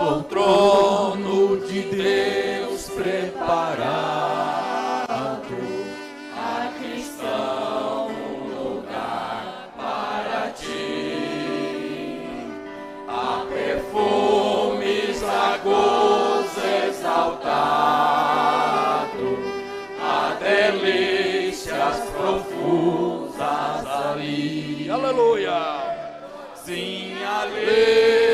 o trono de Deus preparado, aqui está um lugar para ti. Há perfumes a gozo exaltado, há delícias profundas ali. Aleluia! Sim, ali.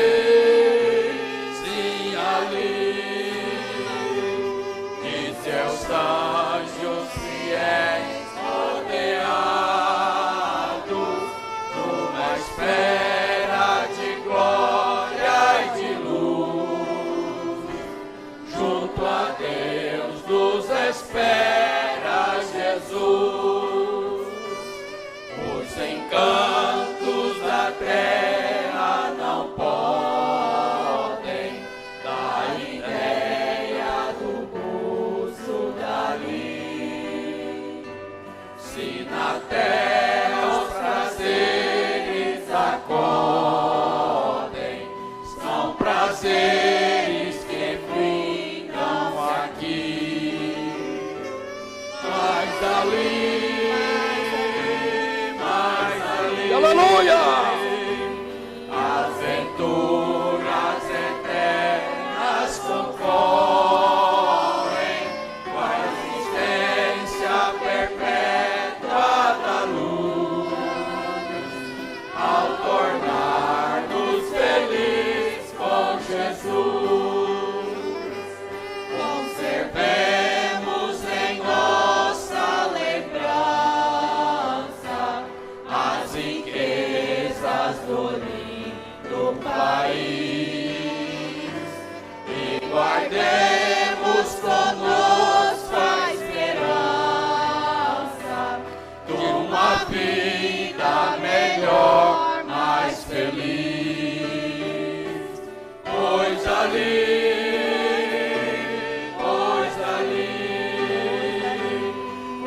Seus anjos fiéis rodeados, numa espera de glória e de luz, junto a Deus nos espera Jesus. Os encantos da terra não podem dar ideia do se na terra os prazeres acordem, são prazeres que ficam aqui, mais ali, aleluia! As venturas eternas concorrem com a existência perpétua da luz, ao tornar-nos felizes com Jesus. Conservemos em nossa lembrança as riquezas do lindo país e guardemos conosco a esperança de uma vida melhor, mais feliz. Pois ali,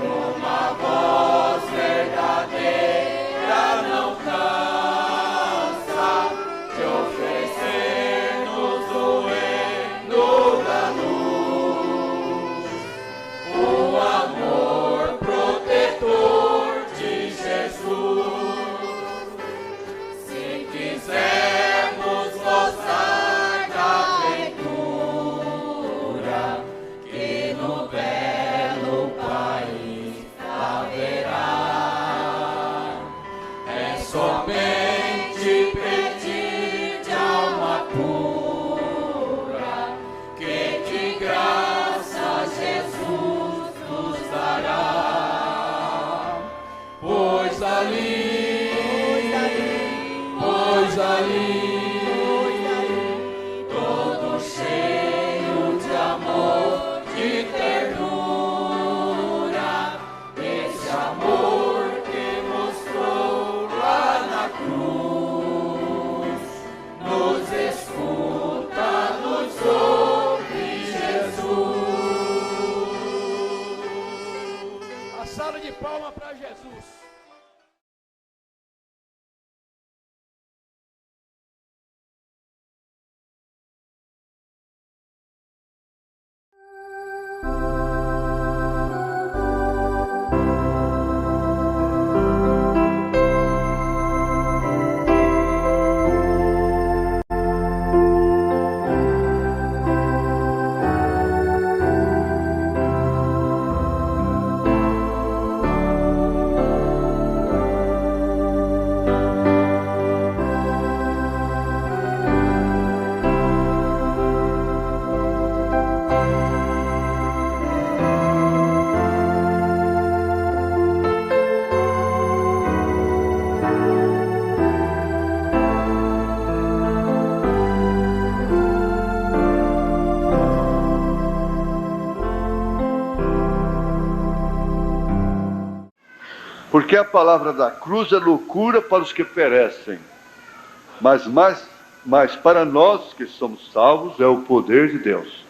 uma voz verdadeira não cansa de oferecer-nos o reino da luz, o amor protetor de Jesus. Se quisermos gozar da ventura que no belo país haverá, é somente pedir de alma pura que de graça Jesus nos dará. Pois ali, todo cheio de amor, de ternura, esse amor que mostrou lá na cruz, nos escuta, nos ouve, Jesus. A salva de palmas para Jesus. Porque a palavra da cruz é loucura para os que perecem, mas para nós que somos salvos é o poder de Deus.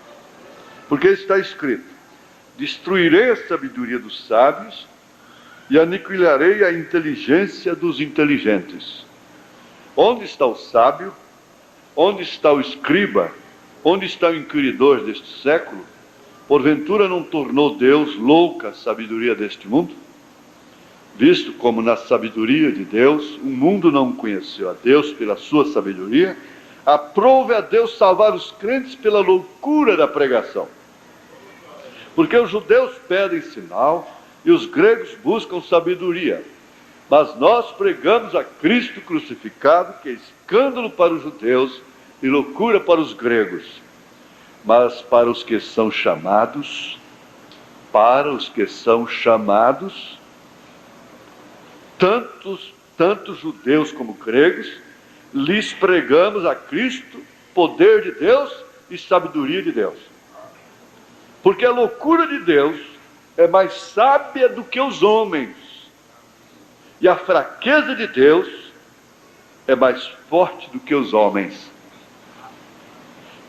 Porque está escrito: destruirei a sabedoria dos sábios e aniquilarei a inteligência dos inteligentes. Onde está o sábio? Onde está o escriba? Onde está o inquiridor deste século? Porventura não tornou Deus louca a sabedoria deste mundo? Visto como na sabedoria de Deus, o mundo não conheceu a Deus pela sua sabedoria, aprove a Deus salvar os crentes pela loucura da pregação. Porque os judeus pedem sinal e os gregos buscam sabedoria. Mas nós pregamos a Cristo crucificado, que é escândalo para os judeus e loucura para os gregos. Mas para os que são chamados, tanto judeus como gregos, lhes pregamos a Cristo, poder de Deus e sabedoria de Deus. Porque a loucura de Deus é mais sábia do que os homens, e a fraqueza de Deus é mais forte do que os homens.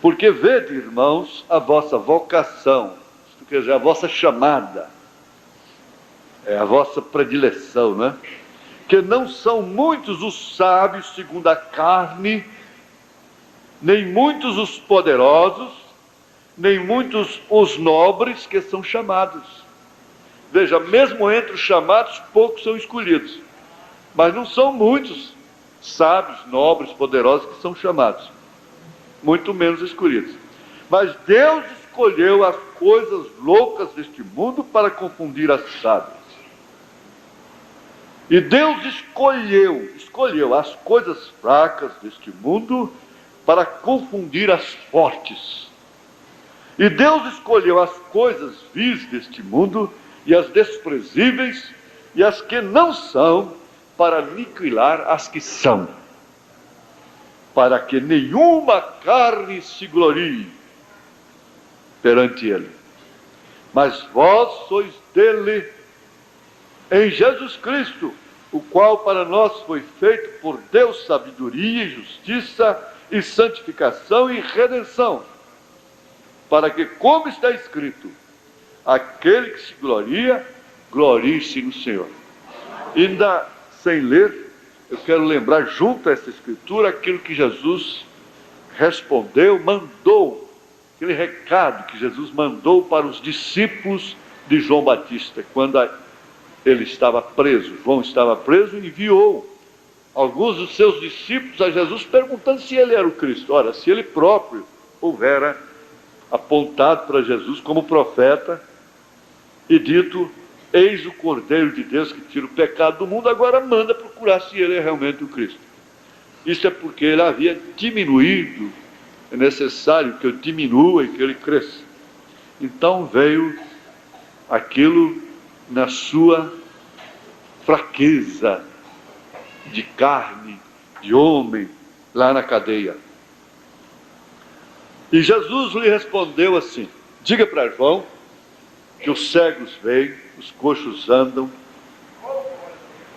Porque vede, irmãos, a vossa vocação, quer dizer, a vossa chamada, a vossa predileção, né? Que não são muitos os sábios segundo a carne, nem muitos os poderosos, nem muitos os nobres que são chamados. Veja, mesmo entre os chamados, poucos são escolhidos. Mas não são muitos sábios, nobres, poderosos que são chamados. Muito menos escolhidos. Mas Deus escolheu as coisas loucas deste mundo para confundir as sábias. E Deus escolheu as coisas fracas deste mundo para confundir as fortes. E Deus escolheu as coisas vis deste mundo e as desprezíveis e as que não são para aniquilar as que são, para que nenhuma carne se glorie perante Ele. Mas vós sois dele em Jesus Cristo, o qual para nós foi feito por Deus sabedoria e justiça e santificação e redenção, para que, como está escrito, aquele que se gloria, glorie-se no Senhor. Ainda sem ler, eu quero lembrar junto a essa escritura aquilo que Jesus respondeu, mandou, aquele recado que Jesus mandou para os discípulos de João Batista, quando ele estava preso, João estava preso, e enviou alguns dos seus discípulos a Jesus, perguntando se ele era o Cristo. Ora, se ele próprio houvera apontado para Jesus como profeta e dito: eis o Cordeiro de Deus que tira o pecado do mundo, agora manda procurar se ele é realmente o Cristo. Isso é porque ele havia diminuído, é necessário que eu diminua e que ele cresça. Então veio aquilo na sua fraqueza de carne, de homem, lá na cadeia. E Jesus lhe respondeu assim: diga para João que os cegos veem, os coxos andam,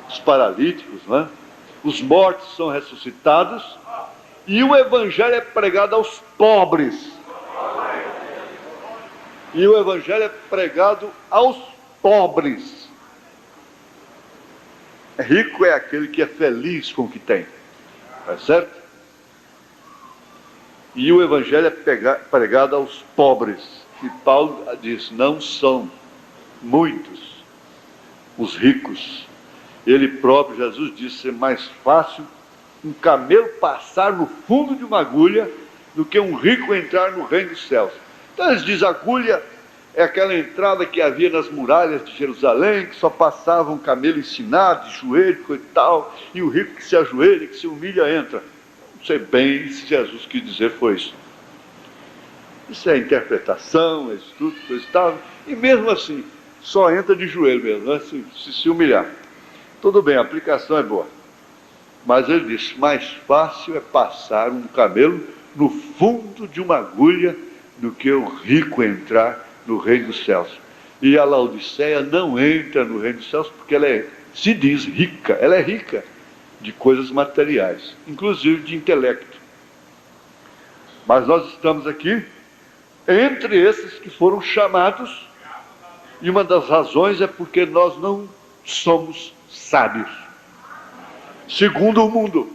os paralíticos, não é? Os mortos são ressuscitados, e o evangelho é pregado aos pobres. E o evangelho é pregado aos pobres. Rico é aquele que é feliz com o que tem, tá certo? E o evangelho é pregado aos pobres. E Paulo diz: não são muitos os ricos. Ele próprio, Jesus disse: é mais fácil um camelo passar no fundo de uma agulha do que um rico entrar no reino dos céus. Então eles dizem: agulha é aquela entrada que havia nas muralhas de Jerusalém, que só passava um camelo ensinado, de joelho e tal, e o rico que se ajoelha, que se humilha, entra. Não sei bem se Jesus quis dizer foi isso. Isso é interpretação, é estudo, coisa e tal, e mesmo assim, só entra de joelho mesmo, né? se humilhar. Tudo bem, a aplicação é boa. Mas ele disse: mais fácil é passar um camelo no fundo de uma agulha do que o rico entrar no reino dos céus. E a Laodiceia não entra no reino dos céus porque ela se diz rica, ela é rica de coisas materiais, inclusive de intelecto. Mas nós estamos aqui entre esses que foram chamados, e uma das razões é porque nós não somos sábios segundo o mundo,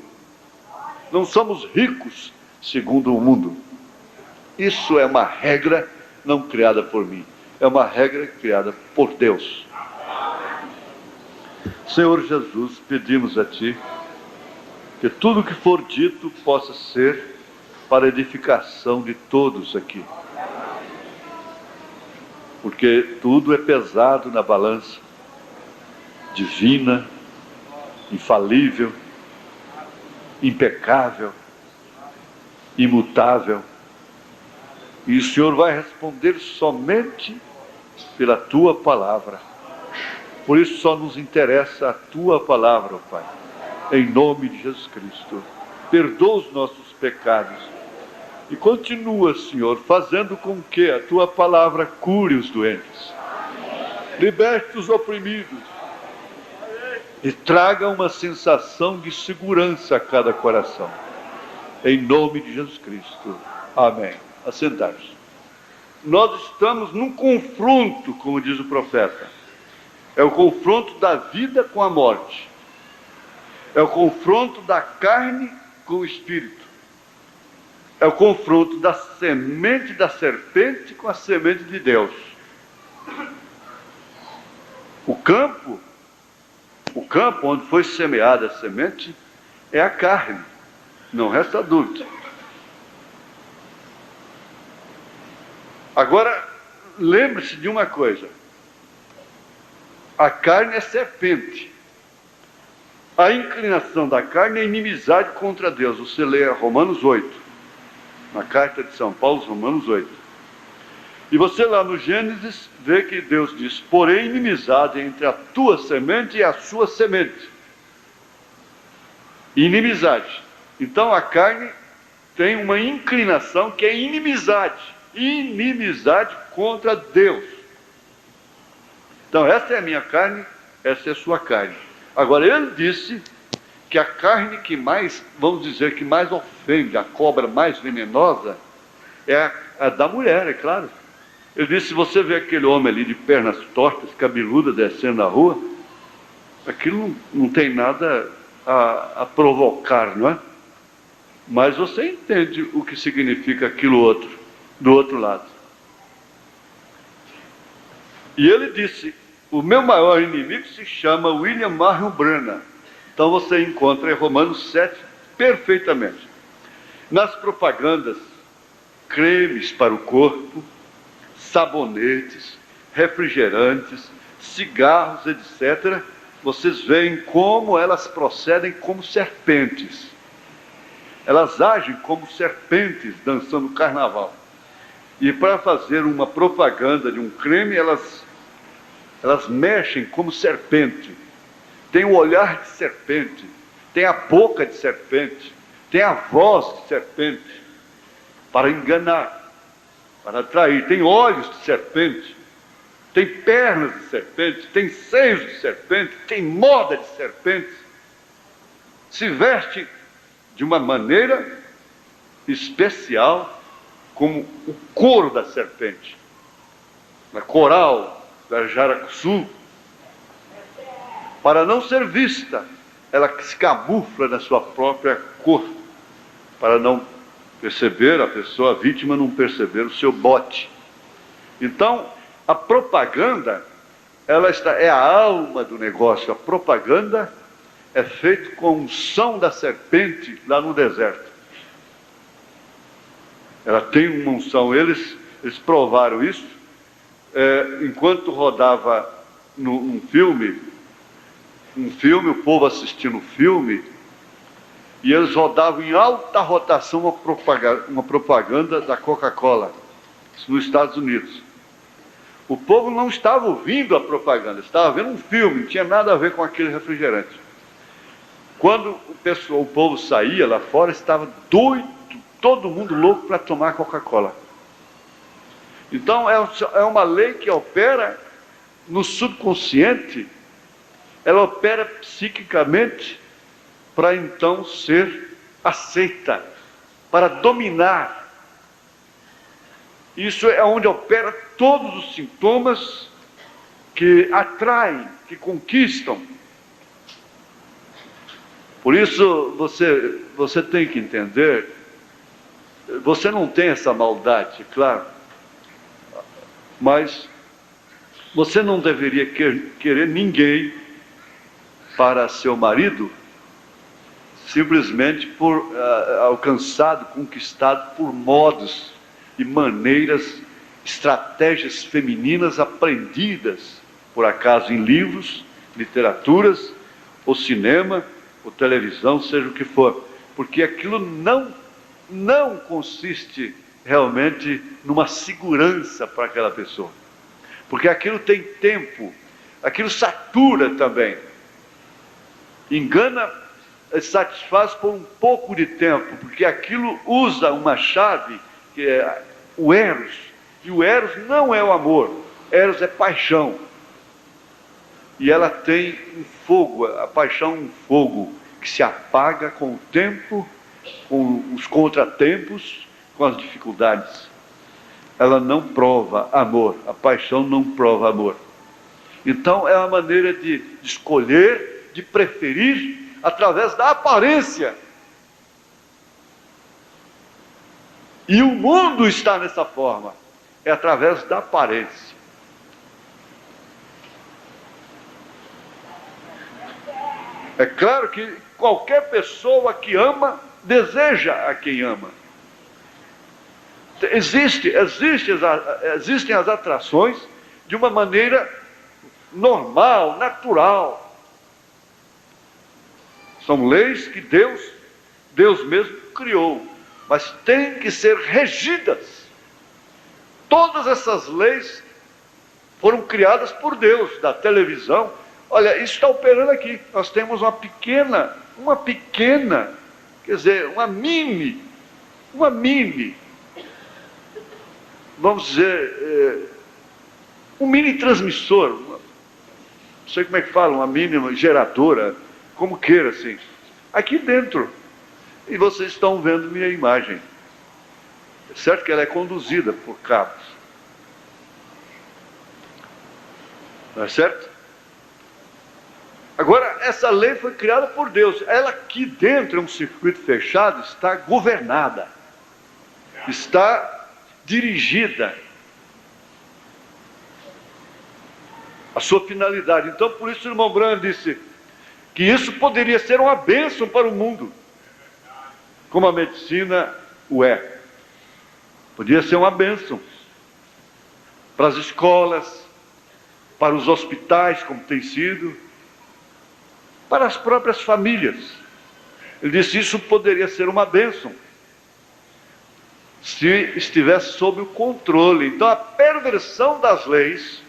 não somos ricos segundo o mundo. Isso é uma regra não criada por mim, é uma regra criada por Deus. Senhor Jesus, pedimos a Ti que tudo que for dito possa ser para edificação de todos aqui. Porque tudo é pesado na balança divina, infalível, impecável, imutável. E o Senhor vai responder somente pela Tua palavra. Por isso só nos interessa a Tua palavra, ó Pai. Em nome de Jesus Cristo. Perdoa os nossos pecados. E continua, Senhor, fazendo com que a Tua palavra cure os doentes. Liberte os oprimidos. E traga uma sensação de segurança a cada coração. Em nome de Jesus Cristo. Amém. Assentar-se. Nós estamos num confronto, como diz o profeta. É o confronto da vida com a morte. É o confronto da carne com o espírito. É o confronto da semente da serpente com a semente de Deus. O campo onde foi semeada a semente é a carne. Não resta dúvida. Agora, lembre-se de uma coisa. A carne é serpente. A inclinação da carne é inimizade contra Deus. Você lê Romanos 8. Na carta de São Paulo, Romanos 8. E você lá no Gênesis vê que Deus diz: porém inimizade entre a tua semente e a sua semente. Inimizade. Então a carne tem uma inclinação que é inimizade. Inimizade contra Deus. Então essa é a minha carne, essa é a sua carne. Agora ele disse que a carne que mais, vamos dizer, que mais ofende, a cobra mais venenosa, é a da mulher, é claro. Ele disse: se você vê aquele homem ali de pernas tortas, cabeluda, descendo na rua, aquilo não tem nada a provocar, não é? Mas você entende o que significa aquilo outro, do outro lado. E ele disse: o meu maior inimigo se chama William Marion Branham. Então você encontra em Romanos 7 perfeitamente. Nas propagandas, cremes para o corpo, sabonetes, refrigerantes, cigarros, etc. Vocês veem como elas procedem como serpentes. Elas agem como serpentes dançando carnaval. E para fazer uma propaganda de um creme, elas mexem como serpente. Tem o olhar de serpente, tem a boca de serpente, tem a voz de serpente, para enganar, para atrair. Tem olhos de serpente, tem pernas de serpente, tem seios de serpente, tem moda de serpente. Se veste de uma maneira especial, como o couro da serpente, na coral da jaracuçu. Para não ser vista, ela se camufla na sua própria cor, para não perceber, a pessoa, a vítima, não perceber o seu bote. Então, a propaganda, é a alma do negócio. A propaganda é feita com a unção da serpente lá no deserto. Ela tem uma unção. Eles provaram isso. Enquanto rodava um filme, o povo assistindo o filme, e eles rodavam em alta rotação uma propaganda da Coca-Cola, nos Estados Unidos. O povo não estava ouvindo a propaganda, estava vendo um filme, não tinha nada a ver com aquele refrigerante. Quando o povo saía lá fora, estava doido, todo mundo louco para tomar Coca-Cola. Então é uma lei que opera no subconsciente, ela opera psiquicamente para então ser aceita, para dominar. Isso é onde opera todos os sintomas que atraem, que conquistam. Por isso você tem que entender, você não tem essa maldade, claro, mas você não deveria querer ninguém para seu marido simplesmente por alcançado, conquistado por modos e maneiras, estratégias femininas aprendidas, por acaso, em livros, literaturas, ou cinema, ou televisão, seja o que for, porque aquilo não consiste realmente numa segurança para aquela pessoa, porque aquilo tem tempo, aquilo satura também, engana, satisfaz por um pouco de tempo, porque aquilo usa uma chave que é o Eros, e o Eros não é o amor, Eros é paixão, e ela tem um fogo, a paixão é um fogo que se apaga com o tempo, com os contratempos, com as dificuldades. Ela não prova amor, a paixão não prova amor. Então é uma maneira de escolher, de preferir através da aparência. E o mundo está nessa forma, é através da aparência. É claro que qualquer pessoa que ama, deseja a quem ama. Existem as atrações de uma maneira normal, natural. São leis que Deus mesmo criou, mas têm que ser regidas. Todas essas leis foram criadas por Deus, da televisão. Olha, isso está operando aqui. Nós temos uma pequena, quer dizer, uma mini, vamos dizer, um mini transmissor, não sei como é que fala, uma mini geradora, como queira assim, aqui dentro. E vocês estão vendo minha imagem. É certo que ela é conduzida por cabos. Não é certo? Agora, essa lei foi criada por Deus. Ela aqui dentro, é um circuito fechado, está governada, está dirigida. A sua finalidade. Então, por isso o irmão Branham disse que isso poderia ser uma bênção para o mundo, como a medicina o é. Podia ser uma bênção para as escolas, para os hospitais, como tem sido, para as próprias famílias. Ele disse, isso poderia ser uma bênção se estivesse sob o controle. Então a perversão das leis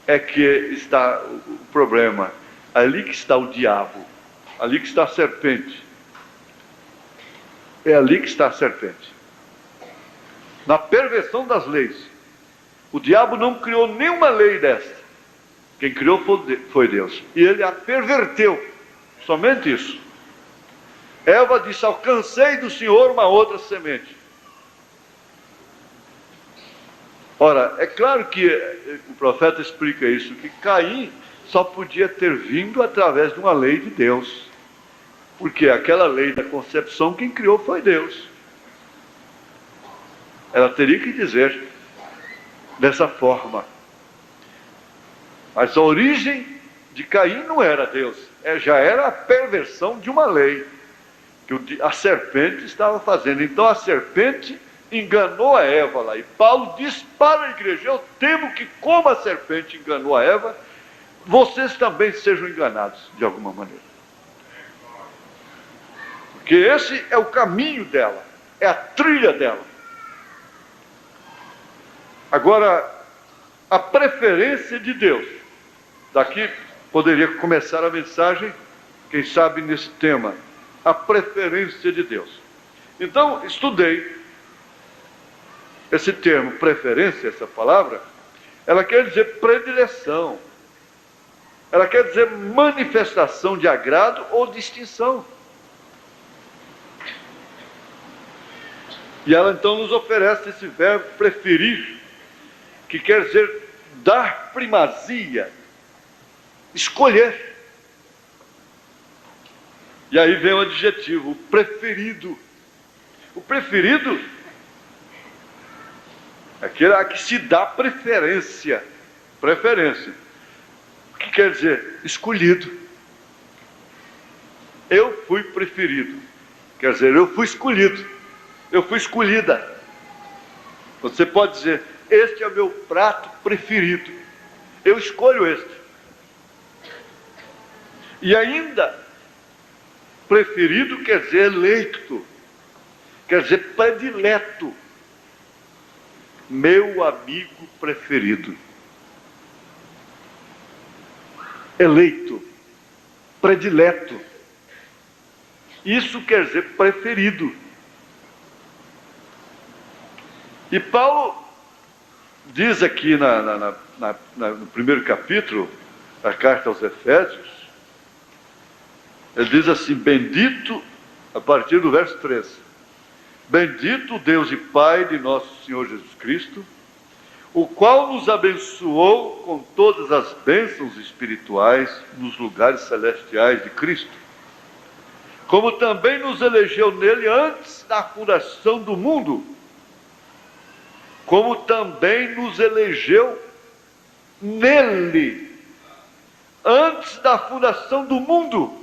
é que está o problema. Ali que está o diabo, ali que está a serpente. É ali que está a serpente. Na perversão das leis. O diabo não criou nenhuma lei desta. Quem criou foi Deus. E ele a perverteu. Somente isso. Eva disse, alcancei do Senhor uma outra semente. Ora, é claro que o profeta explica isso, que Caim só podia ter vindo através de uma lei de Deus. Porque aquela lei da concepção, quem criou foi Deus. Ela teria que dizer dessa forma. Mas a origem de Caim não era Deus, já era a perversão de uma lei que a serpente estava fazendo. Então a serpente enganou a Eva lá, e Paulo diz para a igreja, eu temo que como a serpente enganou a Eva, vocês também sejam enganados de alguma maneira. Porque esse é o caminho dela, é a trilha dela. Agora, a preferência de Deus. Daqui poderia começar a mensagem, quem sabe nesse tema, a preferência de Deus. Então, estudei esse termo, preferência, essa palavra, ela quer dizer predileção, ela quer dizer manifestação de agrado ou distinção. E ela então nos oferece esse verbo preferir, que quer dizer dar primazia, escolher. E aí vem o adjetivo, preferido. O preferido é aquele a que se dá preferência. Preferência. O que quer dizer? Escolhido. Eu fui preferido. Quer dizer, eu fui escolhido. Eu fui escolhida. Você pode dizer, este é o meu prato preferido. Eu escolho este. E ainda, preferido quer dizer eleito. Quer dizer predileto. Meu amigo preferido. Eleito. Predileto. Isso quer dizer preferido. E Paulo diz aqui no primeiro capítulo da carta aos Efésios, ele diz assim, bendito, a partir do verso 13, bendito o Deus e Pai de nosso Senhor Jesus Cristo, o qual nos abençoou com todas as bênçãos espirituais nos lugares celestiais de Cristo, como também nos elegeu nele antes da fundação do mundo, como também nos elegeu nele, antes da fundação do mundo,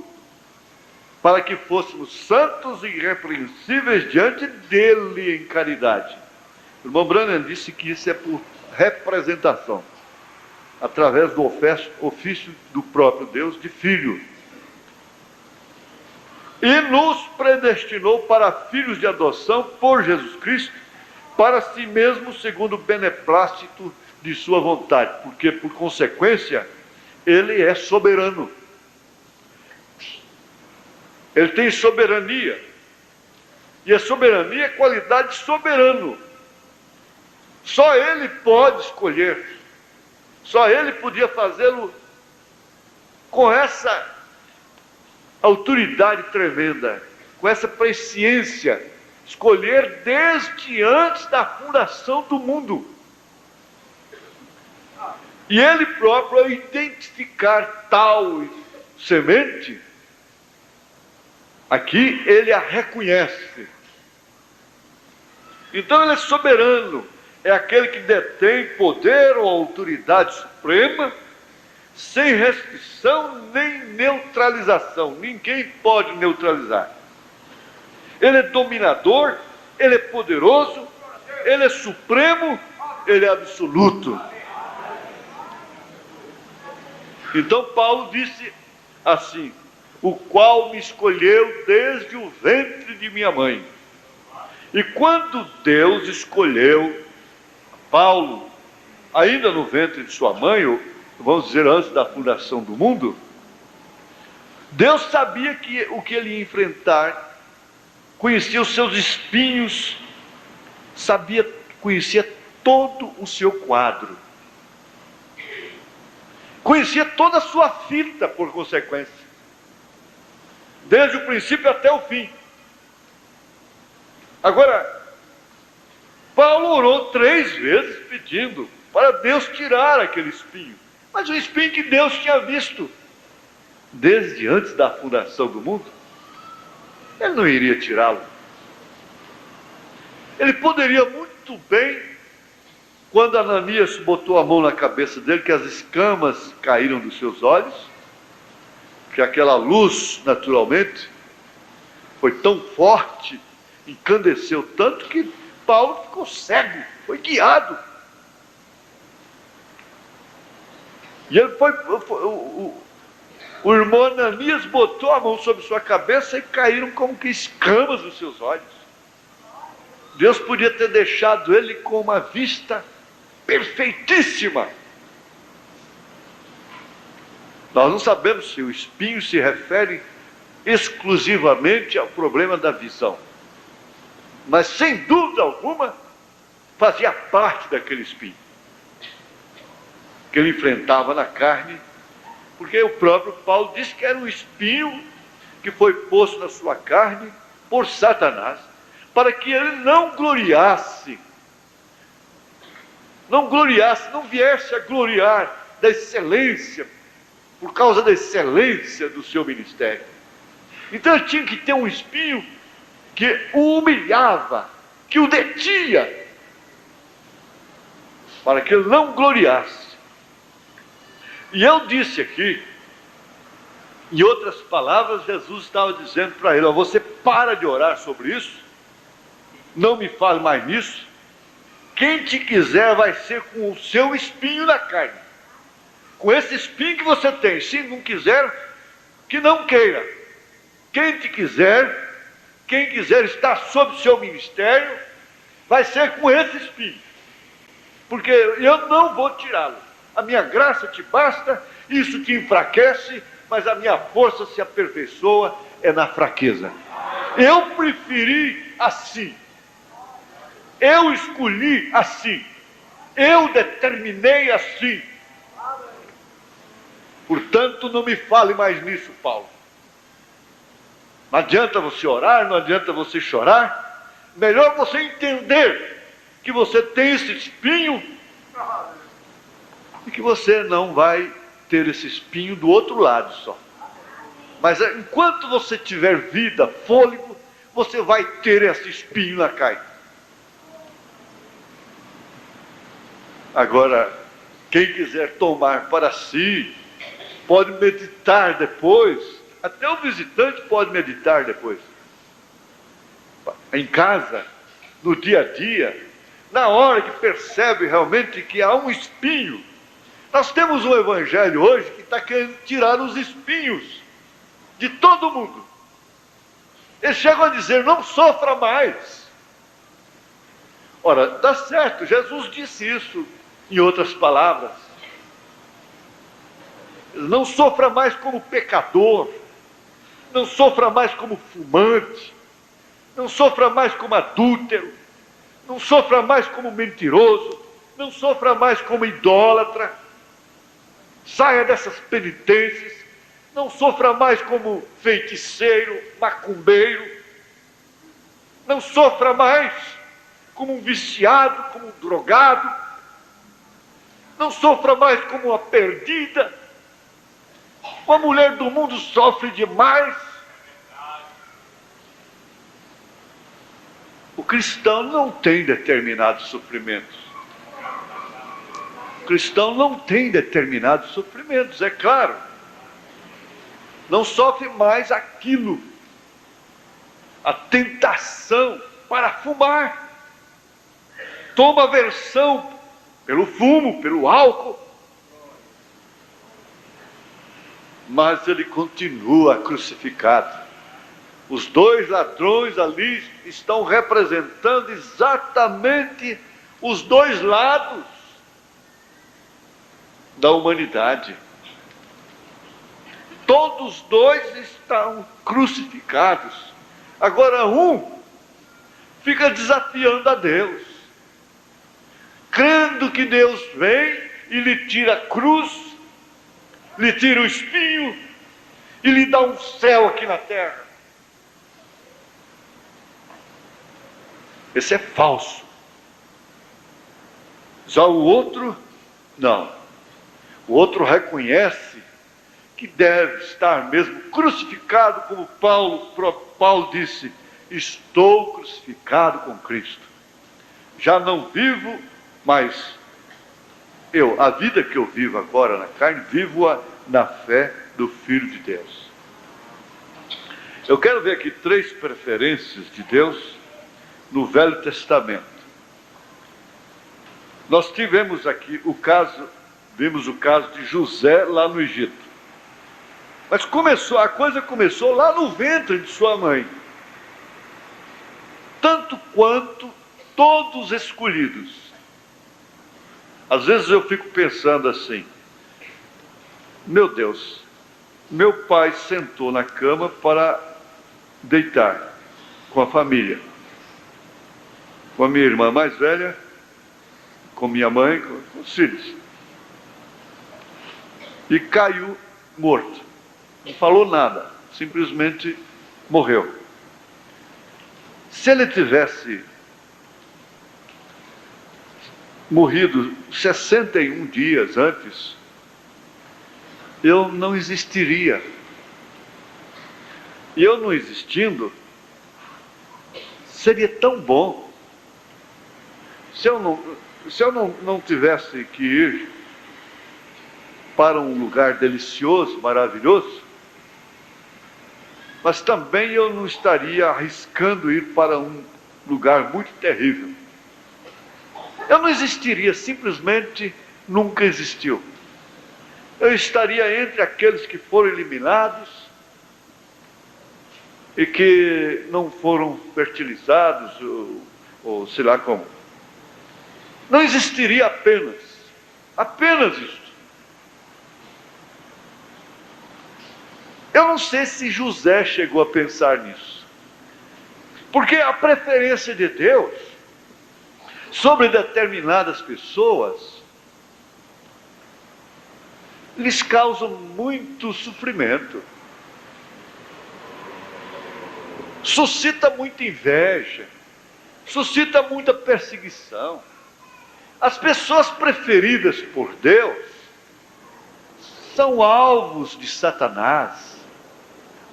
para que fôssemos santos e irrepreensíveis diante dele em caridade. O irmão Branham disse que isso é por representação, através do ofício do próprio Deus de filho. E nos predestinou para filhos de adoção por Jesus Cristo, para si mesmo segundo o beneplácito de sua vontade, porque por consequência ele é soberano. Ele tem soberania. E a soberania é qualidade de soberano. Só ele pode escolher. Só ele podia fazê-lo com essa autoridade tremenda, com essa presciência, escolher desde antes da fundação do mundo. E ele próprio, ao identificar tal semente, aqui ele a reconhece. Então ele é soberano, é aquele que detém poder ou autoridade suprema, sem restrição nem neutralização. Ninguém pode neutralizar. Ele é dominador, ele é poderoso, ele é supremo, ele é absoluto. Então Paulo disse assim, o qual me escolheu desde o ventre de minha mãe. E quando Deus escolheu Paulo, ainda no ventre de sua mãe, ou vamos dizer antes da fundação do mundo, Deus sabia o que ele ia enfrentar, conhecia os seus espinhos, conhecia todo o seu quadro, conhecia toda a sua fita por consequência, desde o princípio até o fim. Agora, Paulo orou 3 vezes pedindo para Deus tirar aquele espinho, mas o espinho que Deus tinha visto desde antes da fundação do mundo, ele não iria tirá-lo. Ele poderia muito bem, quando Ananias botou a mão na cabeça dele, que as escamas caíram dos seus olhos, que aquela luz, naturalmente, foi tão forte, encandeceu tanto, que Paulo ficou cego, foi guiado. E ele o irmão Ananias botou a mão sobre sua cabeça e caíram como que escamas dos seus olhos. Deus podia ter deixado ele com uma vista perfeitíssima. Nós não sabemos se o espinho se refere exclusivamente ao problema da visão, mas sem dúvida alguma fazia parte daquele espinho que ele enfrentava na carne, porque o próprio Paulo disse que era um espinho que foi posto na sua carne por Satanás, para que ele não viesse a gloriar da excelência, por causa da excelência do seu ministério. Então ele tinha que ter um espinho que o humilhava, que o detinha, para que ele não gloriasse. E eu disse aqui, em outras palavras, Jesus estava dizendo para ele: você para de orar sobre isso, não me fale mais nisso. Quem te quiser vai ser com o seu espinho na carne, com esse espinho que você tem. Se não quiser, que não queira. Quem quiser estar sob o seu ministério, vai ser com esse espinho, porque eu não vou tirá-lo. A minha graça te basta, isso te enfraquece, mas a minha força se aperfeiçoa na fraqueza. Eu preferi assim, eu escolhi assim, eu determinei assim. Portanto, não me fale mais nisso, Paulo. Não adianta você orar, não adianta você chorar. Melhor você entender que você tem esse espinho e que você não vai ter esse espinho do outro lado só. Mas enquanto você tiver vida, fôlego, você vai ter esse espinho na carne. Agora, quem quiser tomar para si, pode meditar depois. Até o visitante pode meditar depois. Em casa, no dia a dia, na hora que percebe realmente que há um espinho. Nós temos um evangelho hoje que está querendo tirar os espinhos de todo mundo. Eles chegam a dizer: não sofra mais. Ora, dá certo, Jesus disse isso em outras palavras. Não sofra mais como pecador, não sofra mais como fumante, não sofra mais como adúltero, não sofra mais como mentiroso, não sofra mais como idólatra. Saia dessas penitências, não sofra mais como feiticeiro, macumbeiro, não sofra mais como um viciado, como um drogado, não sofra mais como uma perdida. Uma mulher do mundo sofre demais. O cristão não tem determinados sofrimentos. O cristão não tem determinados sofrimentos, é claro. Não sofre mais aquilo, a tentação para fumar. Toma aversão pelo fumo, pelo álcool. Mas ele continua crucificado. Os dois ladrões ali estão representando exatamente os dois lados da humanidade. Todos dois estão crucificados. Agora um fica desafiando a Deus, crendo que Deus vem e lhe tira a cruz, lhe tira o espinho e lhe dá um céu aqui na terra. Esse é falso. Já o outro, não. O outro reconhece que deve estar mesmo crucificado, como Paulo disse: estou crucificado com Cristo. Já não vivo, mas a vida que eu vivo agora na carne, vivo-a na fé do Filho de Deus. Eu quero ver aqui 3 preferências de Deus no Velho Testamento. Nós tivemos aqui vimos o caso de José lá no Egito. Mas a coisa começou lá no ventre de sua mãe. Tanto quanto todos escolhidos. Às vezes eu fico pensando assim: meu Deus, meu pai sentou na cama para deitar com a família, com a minha irmã mais velha, com minha mãe, com os filhos, e caiu morto. Não falou nada, simplesmente morreu. Se ele tivesse morrido 61 dias antes, eu não existiria. E eu não existindo, Seria tão bom se eu não tivesse que ir para um lugar delicioso, maravilhoso, mas também eu não estaria arriscando ir para um lugar muito terrível. Eu não existiria, simplesmente nunca existiu. Eu estaria entre aqueles que foram eliminados e que não foram fertilizados, ou sei lá como. Não existiria apenas isso. Eu não sei se José chegou a pensar nisso, porque a preferência de Deus sobre determinadas pessoas lhes causa muito sofrimento, suscita muita inveja, suscita muita perseguição. As pessoas preferidas por Deus são alvos de Satanás.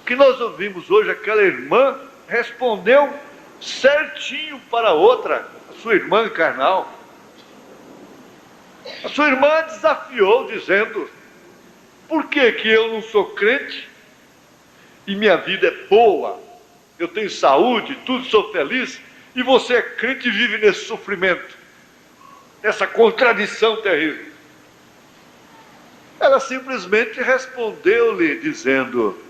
O que nós ouvimos hoje, aquela irmã respondeu certinho para a outra, a sua irmã carnal. A sua irmã desafiou, dizendo: por que eu não sou crente e minha vida é boa, eu tenho saúde, tudo, sou feliz, e você é crente e vive nesse sofrimento, nessa contradição terrível? Ela simplesmente respondeu-lhe dizendo: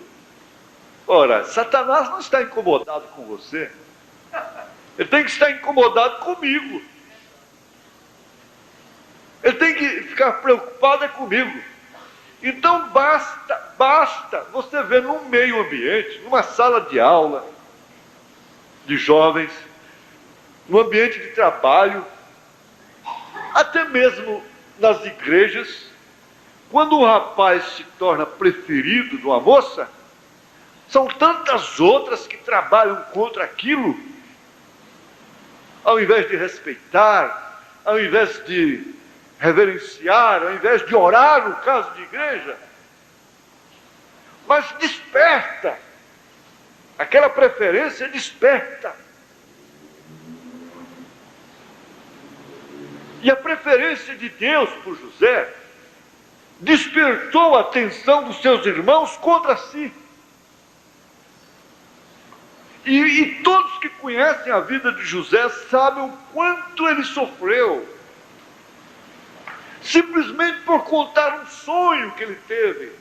ora, Satanás não está incomodado com você, ele tem que estar incomodado comigo, ele tem que ficar preocupado comigo. Então basta você ver num meio ambiente, numa sala de aula de jovens, no ambiente de trabalho, até mesmo nas igrejas, quando um rapaz se torna preferido de uma moça, são tantas outras que trabalham contra aquilo, ao invés de respeitar, ao invés de reverenciar, ao invés de orar, no caso de igreja. Mas desperta, aquela preferência desperta. E a preferência de Deus por José despertou a atenção dos seus irmãos contra si. E todos que conhecem a vida de José sabem o quanto ele sofreu, simplesmente por contar um sonho que ele teve.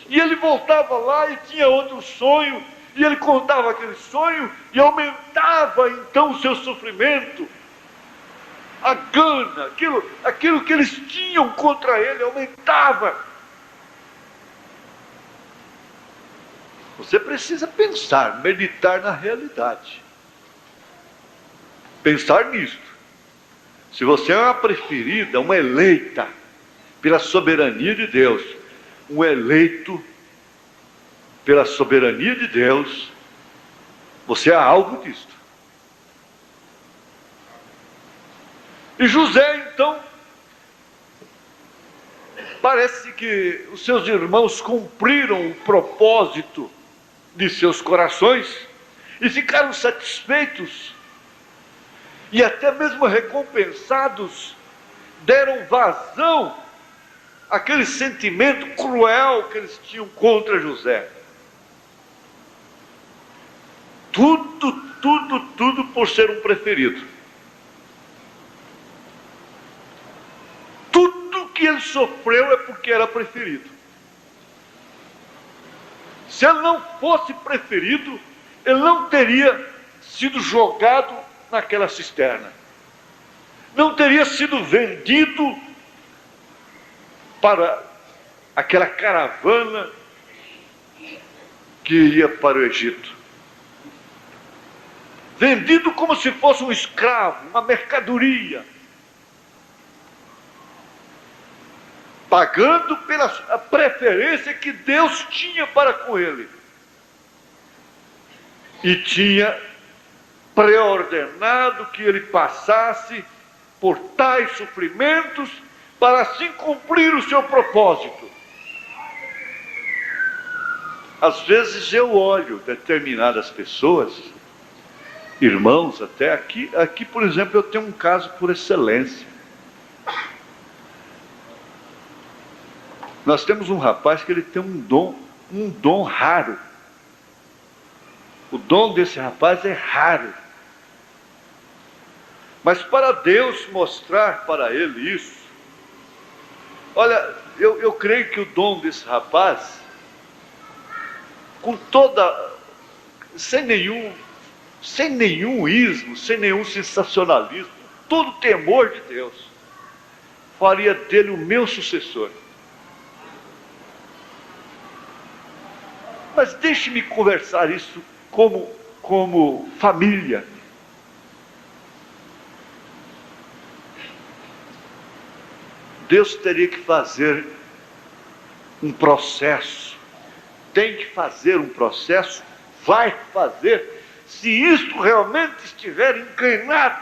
E ele voltava lá e tinha outro sonho, e ele contava aquele sonho, e aumentava então o seu sofrimento. A gana, aquilo que eles tinham contra ele, aumentava. Você precisa pensar, meditar na realidade. Pensar nisto. Se você é uma preferida, uma eleita pela soberania de Deus, um eleito pela soberania de Deus, você é alvo disto. E José, então, parece que os seus irmãos cumpriram o propósito de seus corações e ficaram satisfeitos e até mesmo recompensados, deram vazão àquele sentimento cruel que eles tinham contra José. Tudo por ser um preferido. Tudo que ele sofreu é porque era preferido. Se ele não fosse preferido, ele não teria sido jogado naquela cisterna, não teria sido vendido para aquela caravana que ia para o Egito, vendido como se fosse um escravo, uma mercadoria, pagando pela preferência que Deus tinha para com ele, e tinha preordenado que ele passasse por tais sofrimentos para assim cumprir o seu propósito. Às vezes eu olho determinadas pessoas irmãos até. Aqui, por exemplo, eu tenho um caso por excelência. Nós temos um rapaz que ele tem um dom raro. O dom desse rapaz é raro. Mas para Deus mostrar para ele isso, olha, eu creio que o dom desse rapaz, sem nenhum ismo, sem nenhum sensacionalismo, todo temor de Deus, faria dele o meu sucessor. Mas deixe-me conversar isso como família. Deus teria que fazer um processo, tem que fazer um processo, vai fazer, se isto realmente estiver inclinado,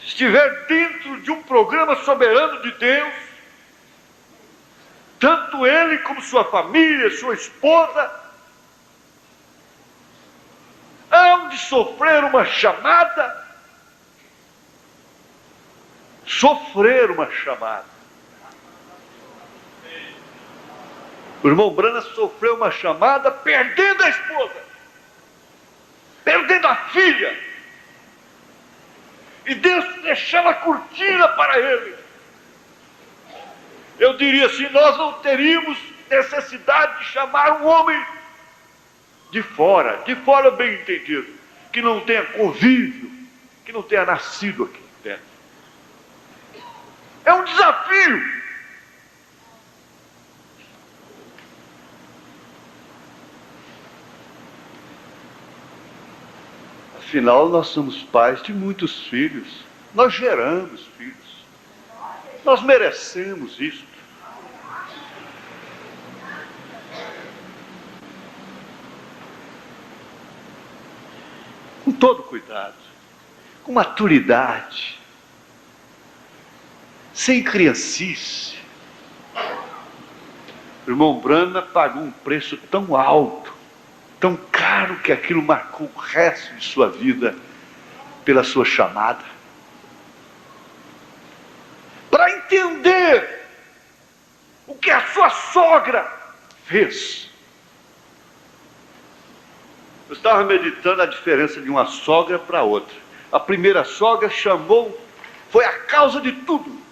estiver dentro de um programa soberano de Deus, tanto ele como sua família, sua esposa, hão de sofrer uma chamada. O irmão Brana sofreu uma chamada perdendo a esposa, perdendo a filha, e Deus fechava a cortina para ele. Eu diria assim, nós não teríamos necessidade de chamar um homem de fora bem entendido, que não tenha convívio, que não tenha nascido aqui dentro. É um desafio. Afinal, nós somos pais de muitos filhos. Nós geramos filhos. Nós merecemos isso. Com todo cuidado, com maturidade, sem criancice. O irmão Brana pagou um preço tão alto, tão caro, que aquilo marcou o resto de sua vida pela sua chamada. Para entender o que a sua sogra fez. Eu estava meditando a diferença de uma sogra para outra. A primeira sogra foi a causa de tudo.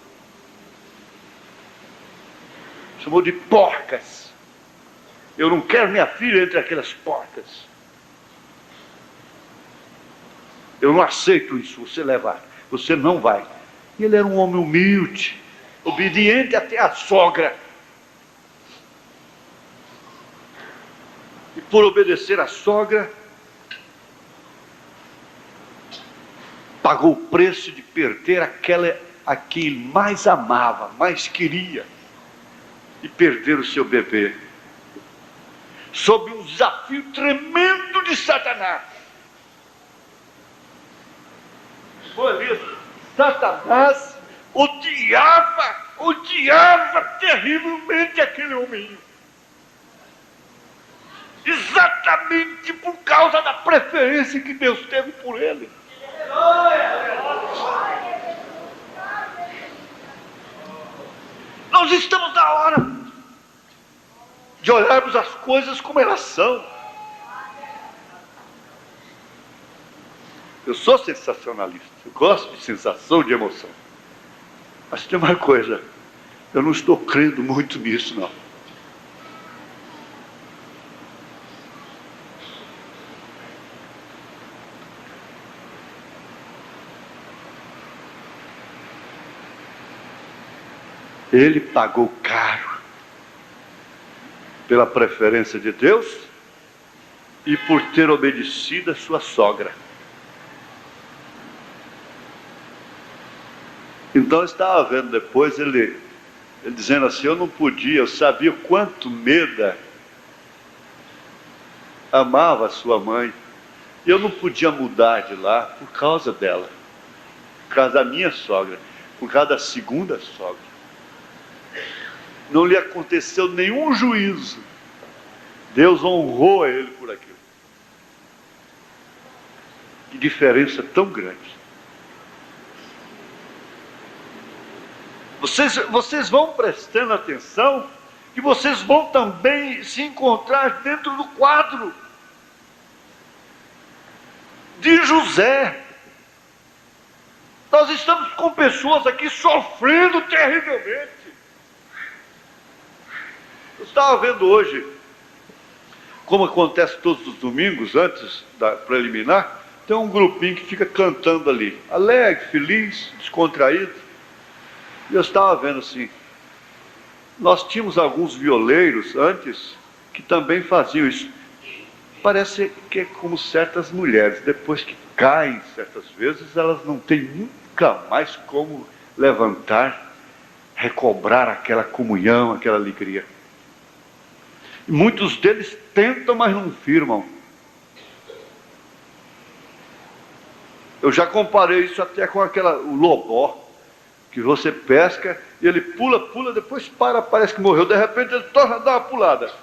Chamou de porcas. Eu não quero minha filha entre aquelas porcas. Eu não aceito isso, você levar. Você não vai. E ele era um homem humilde, obediente até à sogra. E por obedecer à sogra, pagou o preço de perder a quem ele mais amava, mais queria, e perder o seu bebê, sob um desafio tremendo de Satanás. Foi isso. Satanás odiava terrivelmente aquele homem. Exatamente por causa da preferência que Deus teve por ele. Nós estamos na hora de olharmos as coisas como elas são. Eu sou sensacionalista, eu gosto de sensação, de emoção. Mas tem uma coisa, eu não estou crendo muito nisso, não. Ele pagou caro pela preferência de Deus e por ter obedecido a sua sogra. Então eu estava vendo depois ele dizendo assim, eu não podia, eu sabia quanto Meda amava a sua mãe, e eu não podia mudar de lá por causa dela, por causa da minha sogra, por causa da segunda sogra. Não lhe aconteceu nenhum juízo. Deus honrou ele por aquilo. diferença tão grande. Vocês vão prestando atenção que vocês vão também se encontrar dentro do quadro de José. Nós estamos com pessoas aqui sofrendo terrivelmente. Eu estava vendo hoje, como acontece todos os domingos, antes da preliminar, tem um grupinho que fica cantando ali, alegre, feliz, descontraído. E eu estava vendo assim, nós tínhamos alguns violeiros antes que também faziam isso. Parece que é como certas mulheres, depois que caem certas vezes, elas não têm nunca mais como levantar, recobrar aquela comunhão, aquela alegria. E muitos deles tentam, mas não firmam. Eu já comparei isso até com o lobó, que você pesca e ele pula, depois parece que morreu, de repente ele torna a dar uma pulada.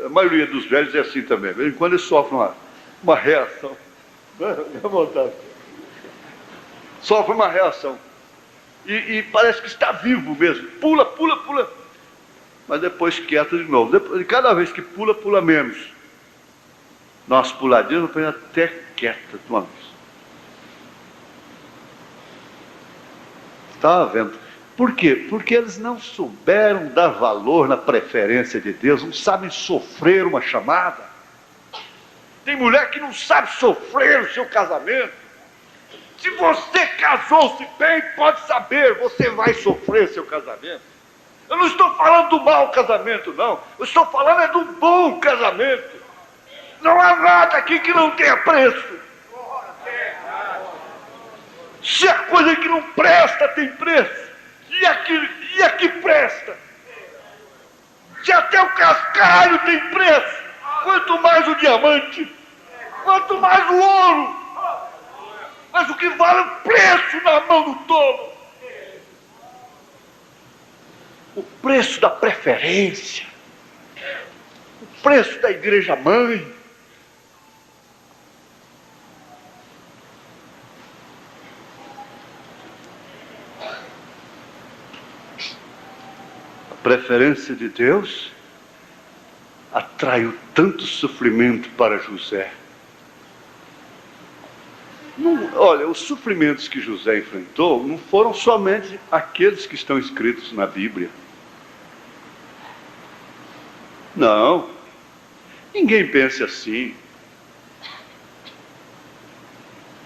A maioria dos velhos é assim também, de vez em quando eles sofrem uma reação. Sofre uma reação. E parece que está vivo mesmo. Pula. Mas depois quieta de novo. E cada vez que pula menos. Nossa puladinha não foi até quieta de uma vez. Estava vendo. Por quê? Porque eles não souberam dar valor na preferência de Deus, não sabem sofrer uma chamada. Tem mulher que não sabe sofrer o seu casamento. Se você casou-se bem, pode saber, você vai sofrer seu casamento. Eu não estou falando do mau casamento, não. Eu estou falando do bom casamento. Não há nada aqui que não tenha preço. Se a coisa que não presta tem preço, e a que presta? Se até o cascalho tem preço, quanto mais o diamante, quanto mais o ouro. Mas o que vale é o preço na mão do tolo. O preço da preferência, o preço da igreja mãe. A preferência de Deus atraiu tanto sofrimento para José. Olha, os sofrimentos que José enfrentou não foram somente aqueles que estão escritos na Bíblia. Não, ninguém pense assim.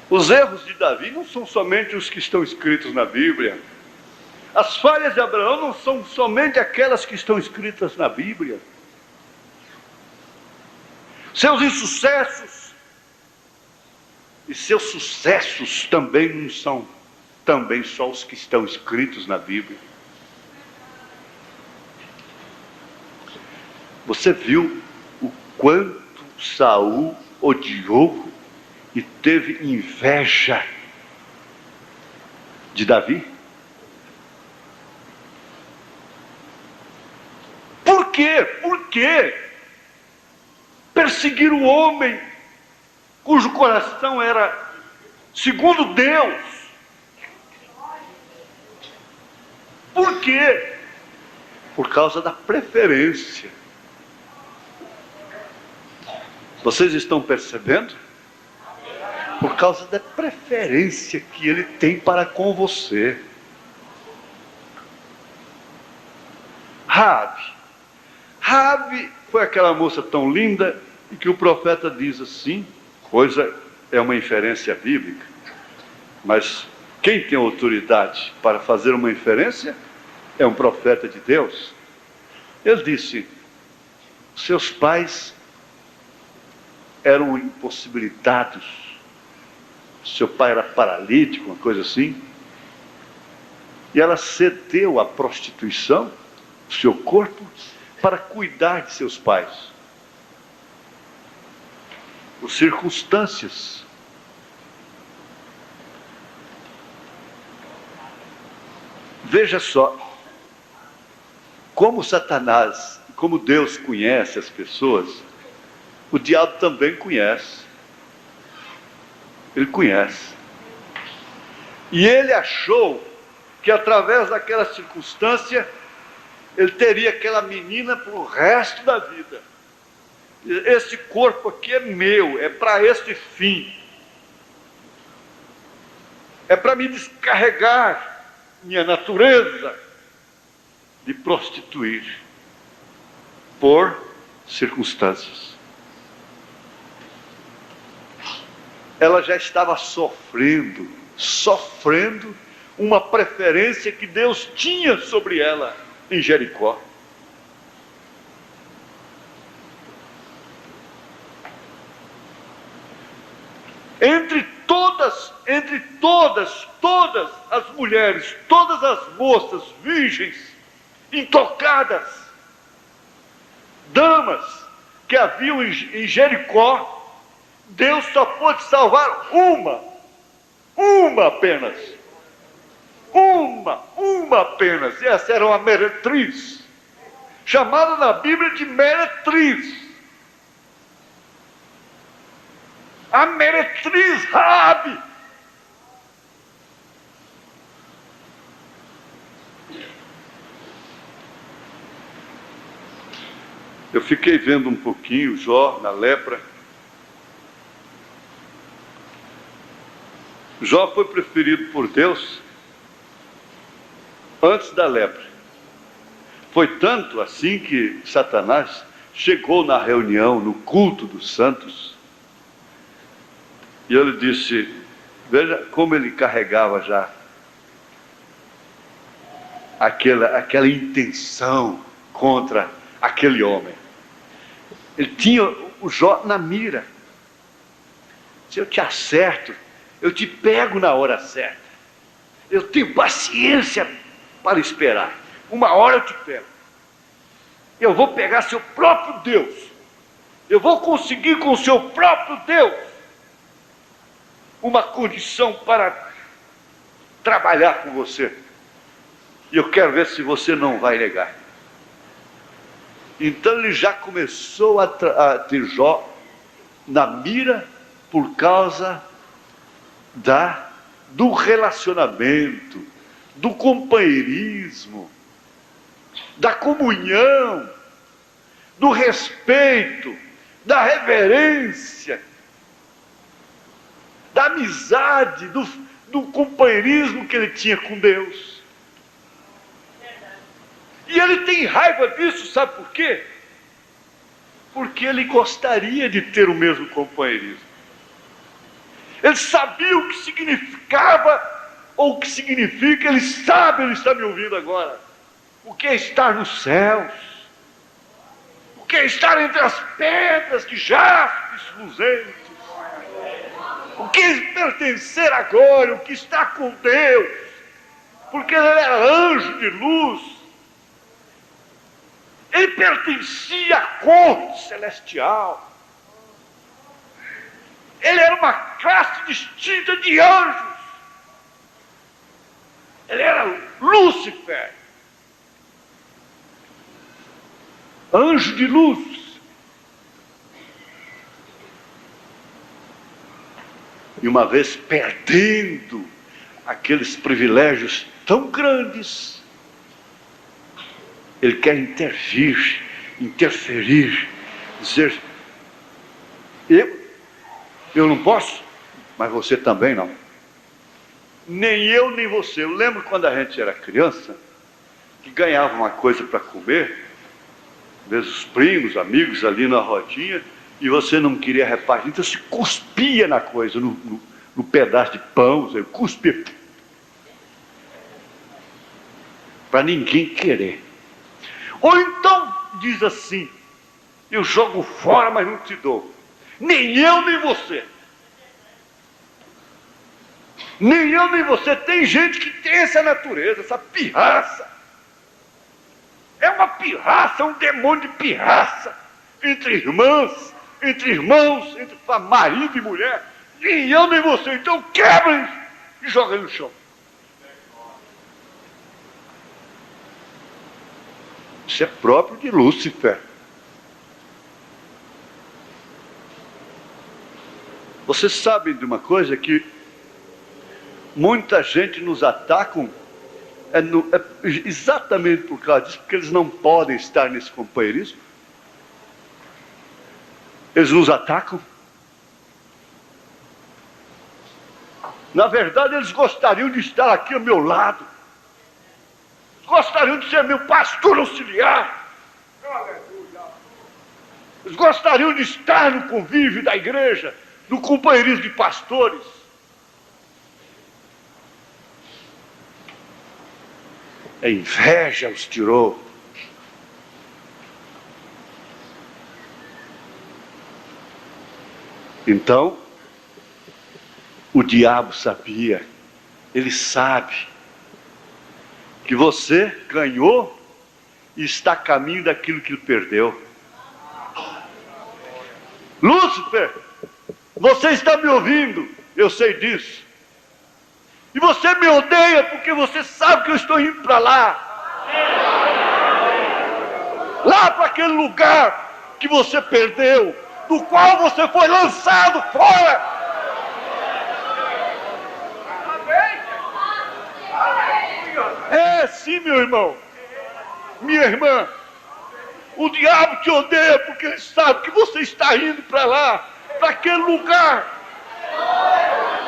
Os erros de Davi não são somente os que estão escritos na Bíblia. As falhas de Abraão não são somente aquelas que estão escritas na Bíblia. Seus insucessos e seus sucessos também não são também só os que estão escritos na Bíblia. Você viu o quanto Saul odiou e teve inveja de Davi? Por quê? Por quê? Perseguir o homem cujo coração era segundo Deus. Por quê? Por causa da preferência. Vocês estão percebendo? Por causa da preferência que ele tem para com você. Raabe foi aquela moça tão linda e que o profeta diz assim, coisa é uma inferência bíblica, mas quem tem autoridade para fazer uma inferência é um profeta de Deus. Ele disse, seus pais eram impossibilitados, seu pai era paralítico, uma coisa assim, e ela cedeu à prostituição, o seu corpo, para cuidar de seus pais. Por circunstâncias. Veja só, como Satanás, como Deus conhece as pessoas, o diabo também conhece. Ele conhece. E ele achou que através daquela circunstância, ele teria aquela menina para o resto da vida. Esse corpo aqui é meu, é para esse fim. É para me descarregar minha natureza de prostituir por circunstâncias. Ela já estava sofrendo uma preferência que Deus tinha sobre ela em Jericó. Entre todas as mulheres, todas as moças virgens, intocadas, damas que haviam em Jericó, Deus só pôde salvar uma apenas. Uma apenas. E essa era uma meretriz, chamada na Bíblia de meretriz. A meretriz Raabe. Eu fiquei vendo um pouquinho Jó na lepra. Jó foi preferido por Deus antes da lepra. Foi tanto assim que Satanás chegou na reunião, no culto dos santos, e ele disse, veja como ele carregava já aquela intenção contra aquele homem. Ele tinha o Jó na mira. Se eu te acerto, eu te pego na hora certa. Eu tenho paciência para esperar. Uma hora eu te pego. Eu vou pegar seu próprio Deus. Eu vou conseguir com o seu próprio Deus uma condição para trabalhar com você. E eu quero ver se você não vai negar. Então ele já começou a ter Jó na mira por causa do relacionamento, do companheirismo, da comunhão, do respeito, da reverência, da amizade, do companheirismo que ele tinha com Deus. E ele tem raiva disso, sabe por quê? Porque ele gostaria de ter o mesmo companheirismo. Ele sabia o que significava, ou o que significa, ele sabe, ele está me ouvindo agora, o que é estar nos céus, o que é estar entre as pedras de jaspes luzentes, o que é pertencer a glória, o que está com Deus, porque ele era anjo de luz. Ele pertencia à corte celestial. Ele era uma classe distinta de anjos. Ele era Lúcifer, anjo de luz. E uma vez perdendo aqueles privilégios tão grandes, ele quer interferir, dizer, eu não posso, mas você também não. Nem eu, nem você. Eu lembro quando a gente era criança, que ganhava uma coisa para comer, às vezes os primos, amigos ali na rodinha, e você não queria repartir, então você cuspia na coisa, no pedaço de pão, você cuspia, para ninguém querer. Ou então diz assim, eu jogo fora, mas não te dou. Nem eu, nem você. Nem eu, nem você. Tem gente que tem essa natureza, essa pirraça. É uma pirraça, um demônio de pirraça. Entre irmãs, entre irmãos, entre marido e mulher. Nem eu, nem você. Então quebra isso e joga no chão. Isso é próprio de Lúcifer. Vocês sabem de uma coisa, que muita gente nos atacam exatamente por causa disso, porque eles não podem estar nesse companheirismo. Eles nos atacam. Na verdade, eles gostariam de estar aqui ao meu lado. Gostariam de ser meu pastor auxiliar. Eles gostariam de estar no convívio da igreja, no companheirismo de pastores. A inveja os tirou. Então, o diabo sabia, ele sabe, que você ganhou e está a caminho daquilo que ele perdeu. Lúcifer, você está me ouvindo, eu sei disso. E você me odeia porque você sabe que eu estou indo para lá. Lá para aquele lugar que você perdeu, do qual você foi lançado fora. É sim, meu irmão, minha irmã. O diabo te odeia porque ele sabe que você está indo para lá, para aquele lugar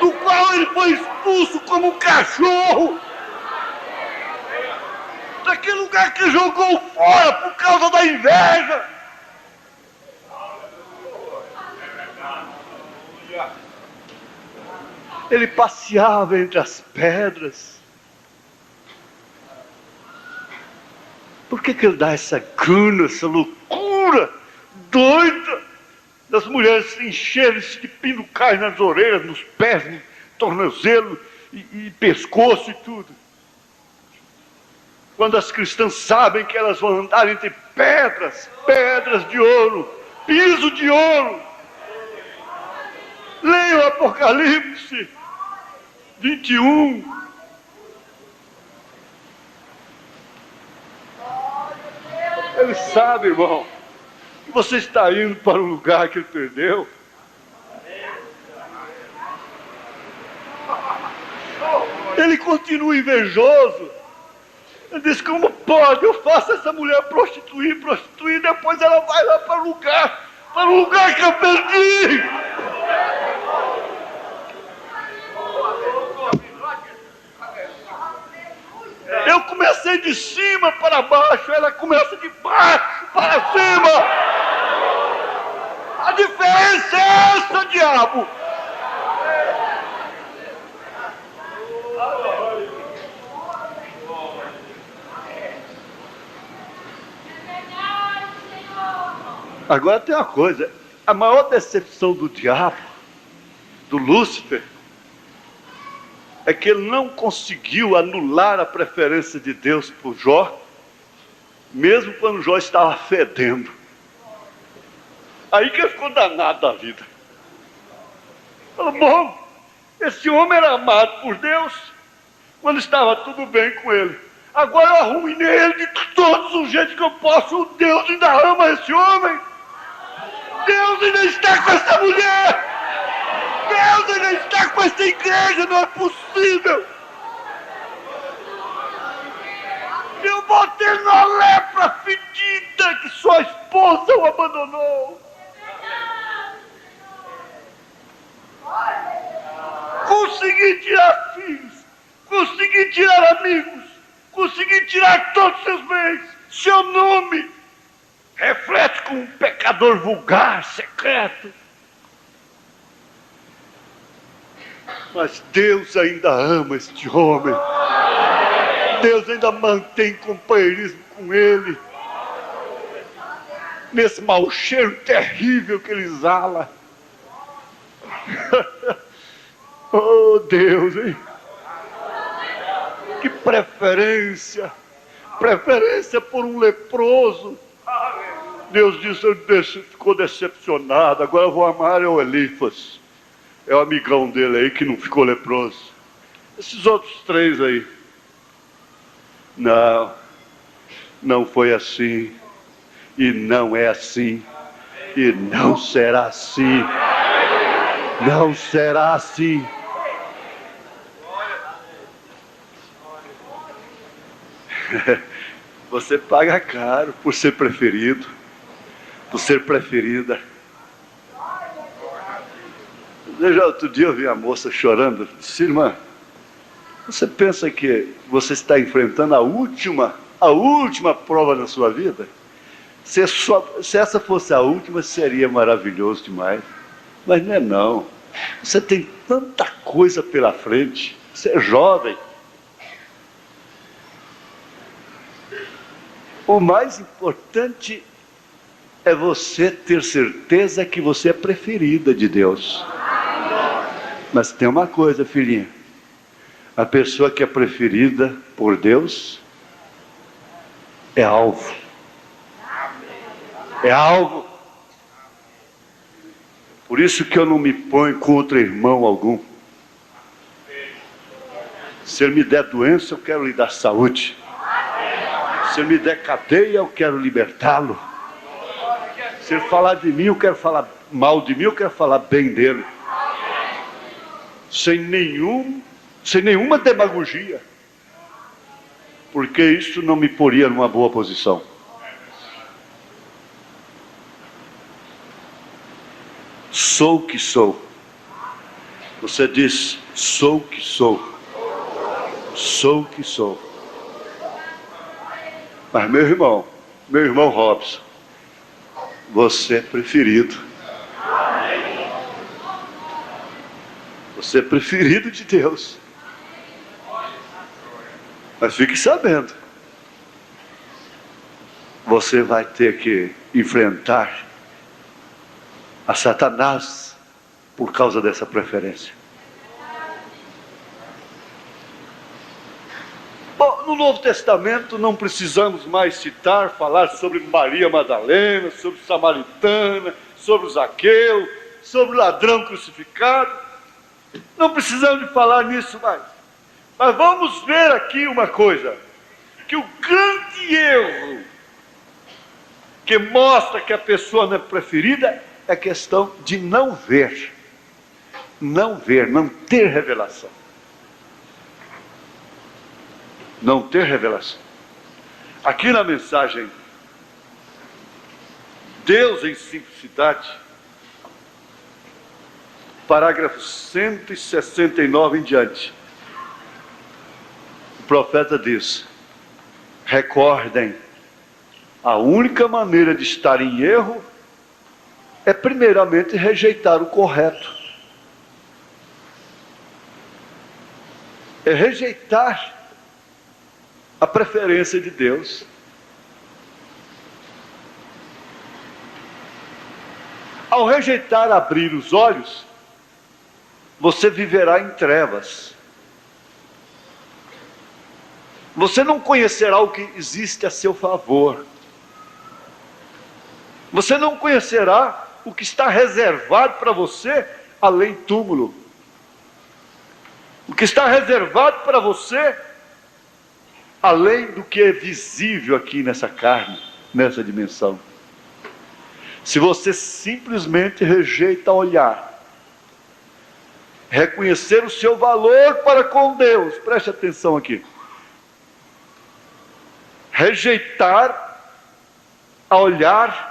do qual ele foi expulso como um cachorro, daquele lugar que jogou fora por causa da inveja. Ele passeava entre as pedras. Por que ele dá essa gana, essa loucura doida das mulheres encherem-se de pinucais nas orelhas, nos pés, no tornozelo e pescoço e tudo? Quando as cristãs sabem que elas vão andar entre pedras, pedras de ouro, piso de ouro. Leiam Apocalipse 21. Ele sabe, irmão, que você está indo para um lugar que ele perdeu. Ele continua invejoso. Ele diz: como pode? Eu faço essa mulher prostituir, depois ela vai lá para o lugar que eu perdi. Eu comecei de cima para baixo, ela começa de baixo para cima. A diferença é essa, diabo. Agora tem uma coisa, a maior decepção do diabo, do Lúcifer, é que ele não conseguiu anular a preferência de Deus por Jó, mesmo quando Jó estava fedendo. Aí que ele ficou danado da vida. Falou: bom, esse homem era amado por Deus quando estava tudo bem com ele. Agora eu arruinei ele de todos os jeitos que eu posso. O Deus ainda ama esse homem. Deus ainda está com essa mulher. Deus ainda está com essa igreja, não é possível. Eu botei na lepra fedida que sua esposa o abandonou. Consegui tirar filhos, consegui tirar amigos, consegui tirar todos os seus bens. Seu nome reflete como um pecador vulgar, secreto. Mas Deus ainda ama este homem. Deus ainda mantém companheirismo com ele. Nesse mau cheiro terrível que ele exala. Oh Deus, hein? Que preferência. Preferência por um leproso. Deus disse: ficou decepcionado. Agora eu vou amar o Elifas. É o amigão dele aí que não ficou leproso. Esses outros três aí. Não foi assim. E não é assim. E não será assim. Não será assim. Você paga caro por ser preferido, por ser preferida. Já outro dia eu vi a moça chorando. Disse: irmã, você pensa que você está enfrentando a última prova da sua vida? Se essa fosse a última, seria maravilhoso demais. Mas não é não. Você tem tanta coisa pela frente. Você é jovem. O mais importante é você ter certeza que você é preferida de Deus. Mas tem uma coisa, filhinha. A pessoa que é preferida por Deus é alvo. É alvo. Por isso que eu não me ponho contra irmão algum. Se ele me der doença, eu quero lhe dar saúde. Se ele me der cadeia, eu quero libertá-lo. Se ele falar de mim, eu quero falar mal de mim, eu quero falar bem dele. Sem nenhuma demagogia. Porque isso não me poria numa boa posição. Sou o que sou. Você diz: sou o que sou. Sou o que sou. Mas meu irmão Robson, você é preferido. Você é preferido de Deus. Mas fique sabendo, você vai ter que enfrentar a Satanás por causa dessa preferência. Bom, no Novo Testamento não precisamos mais falar sobre Maria Madalena, sobre Samaritana, sobre Zaqueu, sobre o ladrão crucificado. Não precisamos de falar nisso mais. Mas vamos ver aqui uma coisa, que o grande erro que mostra que a pessoa não é preferida é a questão de não ver, não ter revelação. Não ter revelação. Aqui na mensagem Deus em Simplicidade, parágrafo 169 em diante, o profeta diz: recordem, a única maneira de estar em erro é primeiramente rejeitar o correto. É rejeitar a preferência de Deus. Ao rejeitar abrir os olhos, você viverá em trevas. Você não conhecerá o que existe a seu favor. Você não conhecerá o que está reservado para você além túmulo. O que está reservado para você além do que é visível aqui nessa carne, nessa dimensão. Se você simplesmente rejeita olhar, reconhecer o seu valor para com Deus, preste atenção aqui. Rejeitar a olhar,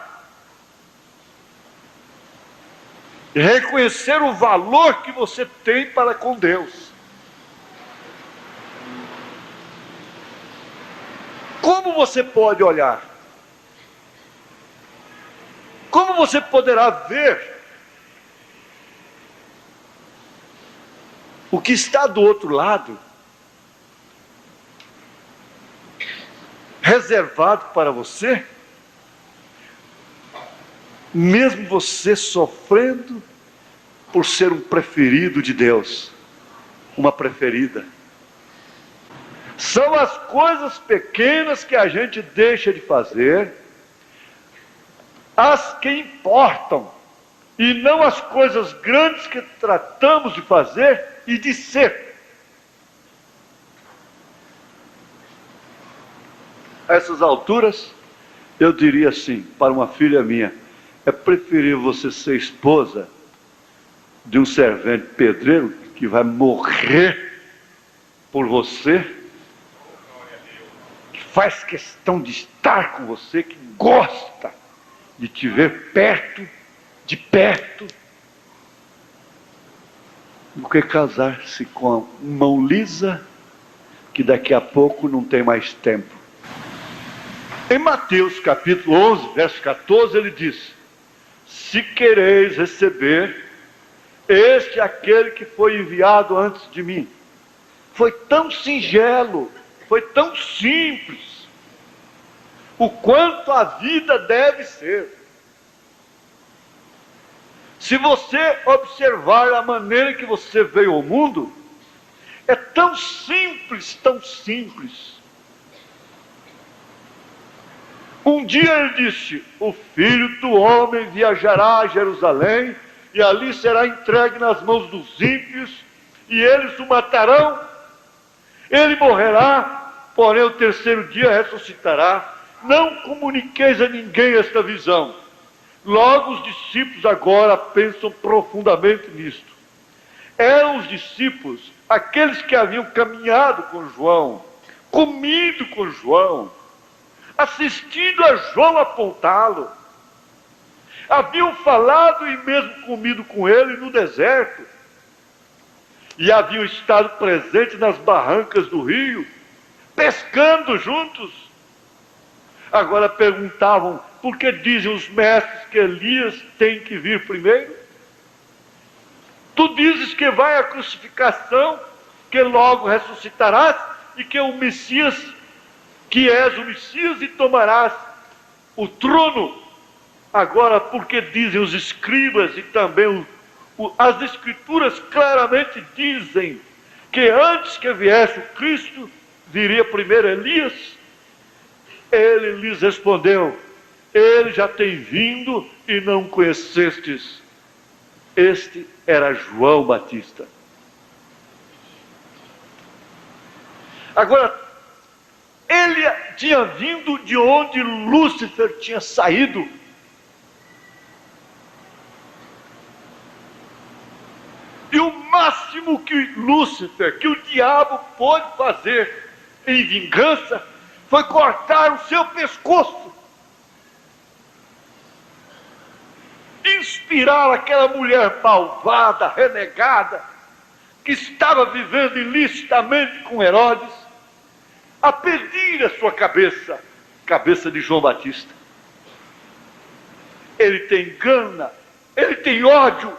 reconhecer o valor que você tem para com Deus. Como você pode olhar? Como você poderá ver o que está do outro lado, reservado para você, mesmo você sofrendo por ser um preferido de Deus, uma preferida? São as coisas pequenas que a gente deixa de fazer, as que importam, e não as coisas grandes que tratamos de fazer e de ser. A essas alturas, eu diria assim, para uma filha minha: é preferível você ser esposa de um servente pedreiro que vai morrer por você, que faz questão de estar com você, que gosta de te ver perto, de perto, do que casar-se com a mão lisa, que daqui a pouco não tem mais tempo. Em Mateus capítulo 11, verso 14, ele diz: se quereis receber, este é aquele que foi enviado antes de mim. Foi tão singelo, foi tão simples, o quanto a vida deve ser. Se você observar a maneira que você veio ao mundo, é tão simples, tão simples. Um dia ele disse: o Filho do Homem viajará a Jerusalém, e ali será entregue nas mãos dos ímpios, e eles o matarão. Ele morrerá, porém o terceiro dia ressuscitará. Não comuniqueis a ninguém esta visão. Logo os discípulos agora pensam profundamente nisto. Eram os discípulos aqueles que haviam caminhado com João, comido com João, assistido a João apontá-lo, haviam falado e mesmo comido com ele no deserto, e haviam estado presentes nas barrancas do rio, pescando juntos. Agora perguntavam: por que dizem os mestres que Elias tem que vir primeiro? Tu dizes que vai à crucificação, que logo ressuscitarás, e que o Messias, que és o Messias, e tomarás o trono. Agora, porque dizem os escribas e também as escrituras claramente dizem que antes que viesse o Cristo, viria primeiro Elias? Ele lhes respondeu: ele já tem vindo e não conhecestes. Este era João Batista. Agora, ele tinha vindo de onde Lúcifer tinha saído. E o máximo que Lúcifer, que o diabo pôde fazer em vingança, foi cortar o seu pescoço. Inspirar aquela mulher malvada, renegada, que estava vivendo ilicitamente com Herodes, a pedir a sua cabeça, cabeça de João Batista. Ele tem gana, ele tem ódio,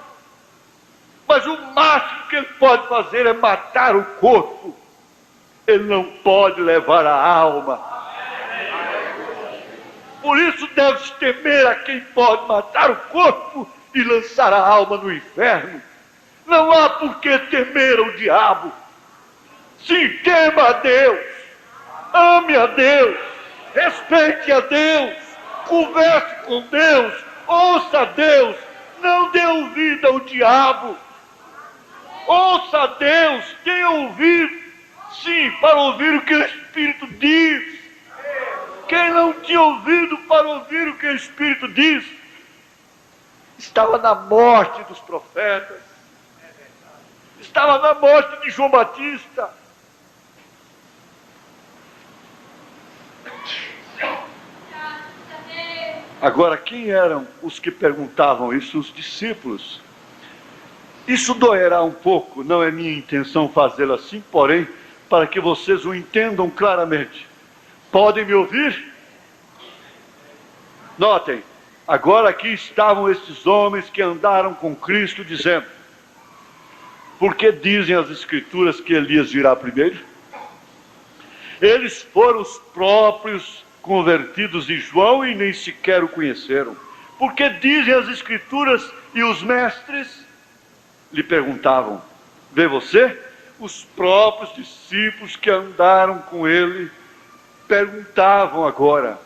mas o máximo que ele pode fazer é matar o corpo. Ele não pode levar a alma. Por isso deve-se temer a quem pode matar o corpo e lançar a alma no inferno. Não há por que temer ao diabo. Sim, tema a Deus, ame a Deus, respeite a Deus, converse com Deus, ouça a Deus, não dê ouvido ao diabo. Ouça a Deus, tenha ouvido, sim, para ouvir o que o Espírito diz. Quem não tinha ouvido para ouvir o que o Espírito diz, estava na morte dos profetas, estava na morte de João Batista. Agora, quem eram os que perguntavam isso? Os discípulos. Isso doerá um pouco, não é minha intenção fazê-lo assim, porém, para que vocês o entendam claramente. Podem me ouvir? Notem, agora aqui estavam esses homens que andaram com Cristo dizendo: por que dizem as Escrituras que Elias virá primeiro? Eles foram os próprios convertidos de João e nem sequer o conheceram. Por que dizem as Escrituras e os mestres? Lhe perguntavam. Vê você? Os próprios discípulos que andaram com ele perguntavam agora: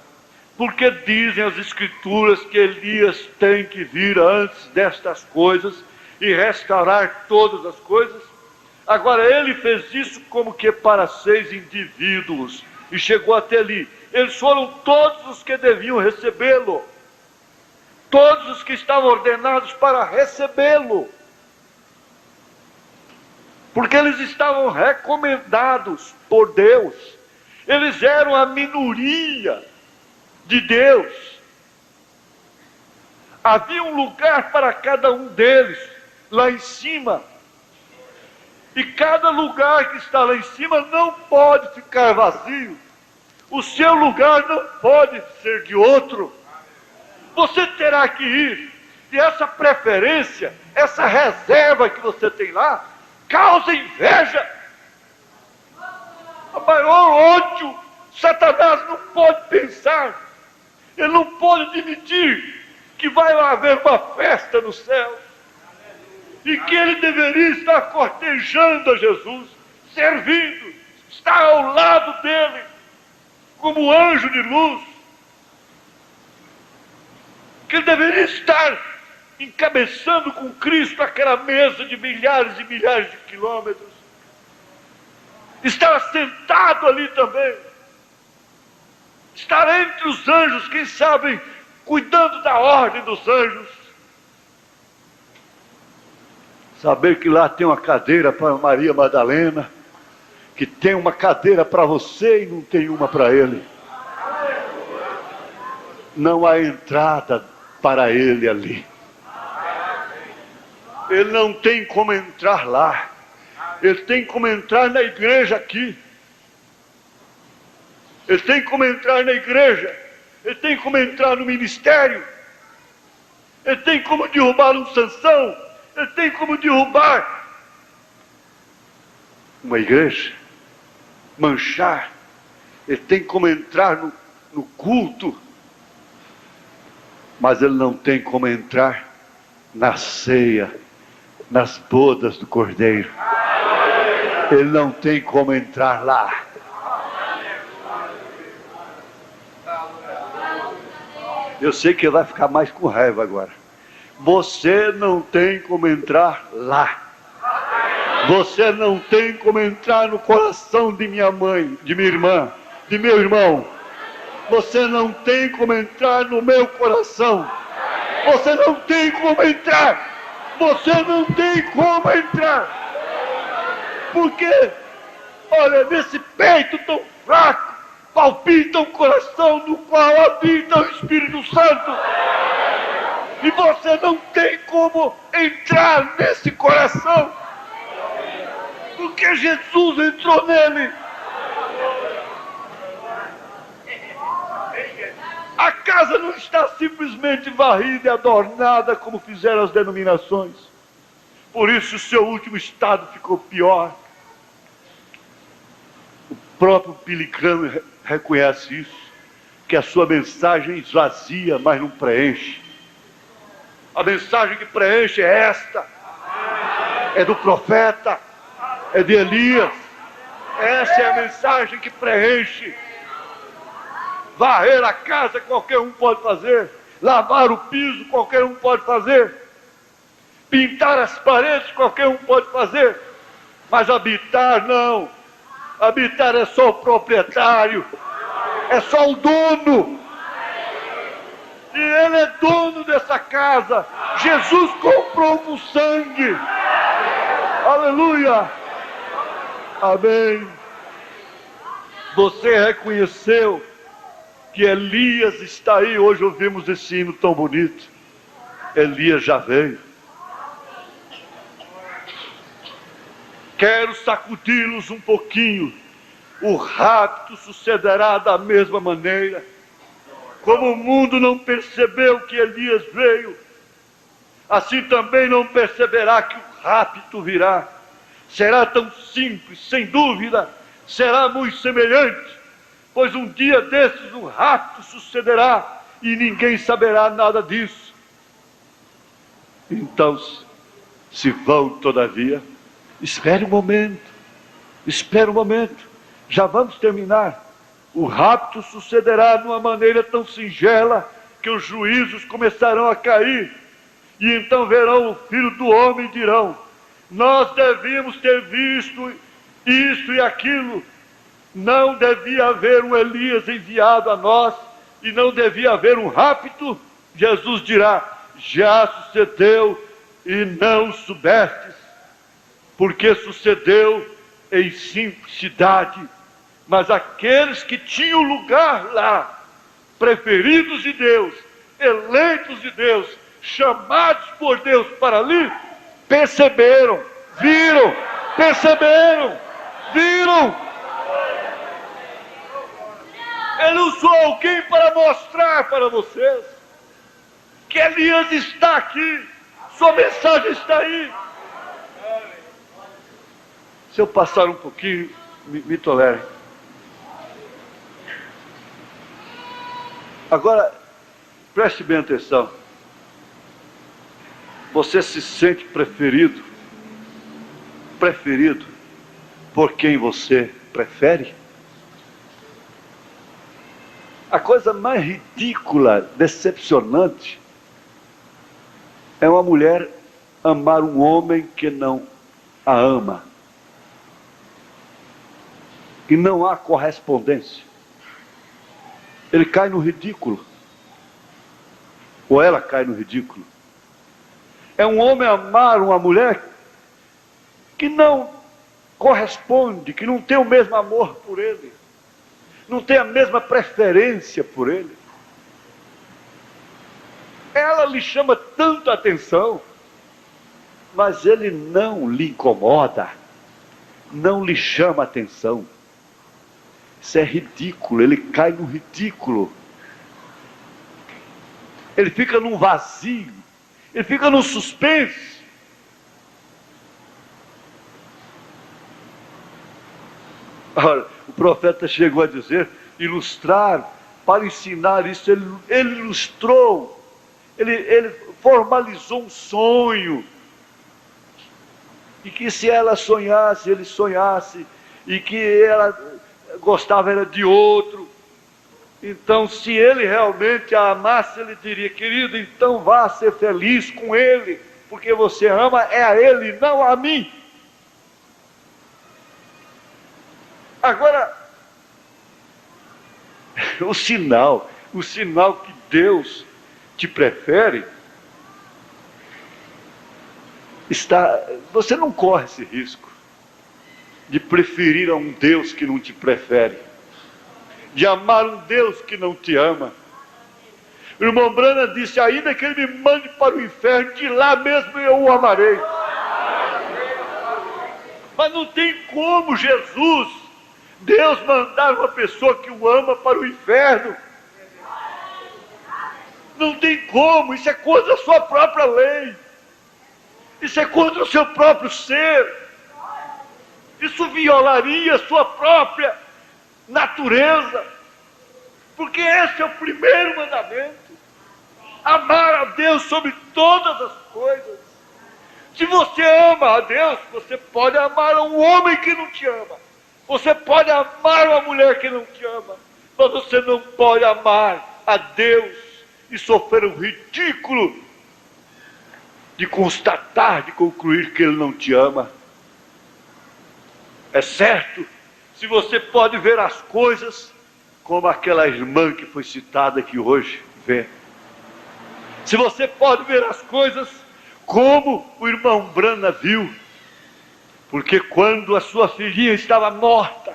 por que dizem as Escrituras que Elias tem que vir antes destas coisas e restaurar todas as coisas? Agora ele fez isso como que para 6 indivíduos e chegou até ali. Eles foram todos os que deviam recebê-lo, todos os que estavam ordenados para recebê-lo. porque eles estavam recomendados por Deus, eles eram a minoria de Deus. Havia um lugar para cada um deles, lá em cima, e cada lugar que está lá em cima não pode ficar vazio. O seu lugar não pode ser de outro. Você terá que ir. E essa preferência, essa reserva que você tem lá, causa inveja. O maior ódio, Satanás não pode pensar. Ele não pode admitir que vai haver uma festa no céu. E que ele deveria estar cortejando a Jesus, servindo, estar ao lado dele, como anjo de luz. Que ele deveria estar encabeçando com Cristo aquela mesa de milhares e milhares de quilômetros. Estar sentado ali também. Estar entre os anjos, quem sabe, cuidando da ordem dos anjos. Saber que lá tem uma cadeira para Maria Madalena, que tem uma cadeira para você e não tem uma para ele. Não há entrada para ele ali. Ele não tem como entrar lá. Ele tem como entrar na igreja aqui. Ele tem como entrar na igreja. Ele tem como entrar no ministério. Ele tem como derrubar um Sansão. Ele tem como derrubar uma igreja, manchar. Ele tem como entrar no culto, mas ele não tem como entrar na ceia, nas bodas do Cordeiro. Ele não tem como entrar lá. Eu sei que ele vai ficar mais com raiva agora. Você não tem como entrar lá. Você não tem como entrar no coração de minha mãe, de minha irmã, de meu irmão. Você não tem como entrar no meu coração. Você não tem como entrar. Você não tem como entrar. Porque, olha, nesse peito tão fraco, palpita um coração no qual habita o Espírito Santo. E você não tem como entrar nesse coração, porque Jesus entrou nele. A casa não está simplesmente varrida e adornada como fizeram as denominações. Por isso o seu último estado ficou pior. O próprio Billy Graham reconhece isso, que a sua mensagem esvazia, mas não preenche. A mensagem que preenche é esta. É do profeta. É de Elias. Essa é a mensagem que preenche. Varrer a casa qualquer um pode fazer. Lavar o piso qualquer um pode fazer. Pintar as paredes qualquer um pode fazer. Mas habitar não. Habitar é só o proprietário. É só o dono. E ele é dono dessa casa. Jesus comprou com sangue. Aleluia. Amém. Você reconheceu que Elias está aí. Hoje ouvimos esse hino tão bonito. Elias já veio. Quero sacudi-los um pouquinho. O rapto sucederá da mesma maneira. Como o mundo não percebeu que Elias veio, assim também não perceberá que o rapto virá. Será tão simples, sem dúvida, será muito semelhante, pois um dia desses o rapto sucederá e ninguém saberá nada disso. Então, se vão todavia, espere um momento, já vamos terminar. O rapto sucederá de uma maneira tão singela que os juízos começarão a cair. E então verão o Filho do Homem e dirão: nós devíamos ter visto isso e aquilo. Não devia haver um Elias enviado a nós e não devia haver um rapto. Jesus dirá: já sucedeu e não soubestes. porque sucedeu em simplicidade. Mas aqueles que tinham lugar lá, preferidos de Deus, eleitos de Deus, chamados por Deus para ali, perceberam, viram, perceberam, viram. Ele usou alguém para mostrar para vocês que Elias está aqui, sua mensagem está aí. Se eu passar um pouquinho, me tolere. Agora, preste bem atenção. Você se sente preferido? Preferido por quem você prefere? A coisa mais ridícula, decepcionante, é uma mulher amar um homem que não a ama. E não há correspondência. Ele cai no ridículo. Ou ela cai no ridículo. É um homem amar uma mulher que não corresponde, que não tem o mesmo amor por ele, não tem a mesma preferência por ele. Ela lhe chama tanta atenção, mas ele não lhe incomoda, não lhe chama atenção. Isso é ridículo, ele cai no ridículo. Ele fica num vazio, ele fica num suspense. Ora, o profeta chegou a dizer, ilustrar, para ensinar isso, ele ilustrou, ele formalizou um sonho, e que se ela sonhasse, ele sonhasse, e que ela gostava era de outro. Então, se ele realmente a amasse, ele diria, querido, então vá ser feliz com ele, porque você ama é a ele, não a mim. Agora, o sinal que Deus te prefere, você não corre esse risco de preferir a um Deus que não te prefere, de amar um Deus que não te ama. O irmão Brana disse, ainda que ele me mande para o inferno, de lá mesmo eu o amarei. Mas não tem como Deus mandar uma pessoa que o ama para o inferno. Não tem como, isso é contra a sua própria lei. Isso é contra o seu próprio ser. Isso violaria a sua própria natureza. Porque esse é o primeiro mandamento. Amar a Deus sobre todas as coisas. Se você ama a Deus, você pode amar um homem que não te ama. Você pode amar uma mulher que não te ama, mas você não pode amar a Deus e sofrer o ridículo de constatar, de concluir que Ele não te ama. É certo, se você pode ver as coisas como aquela irmã que foi citada aqui hoje vê. Se você pode ver as coisas como o irmão Brana viu, porque quando a sua filhinha estava morta,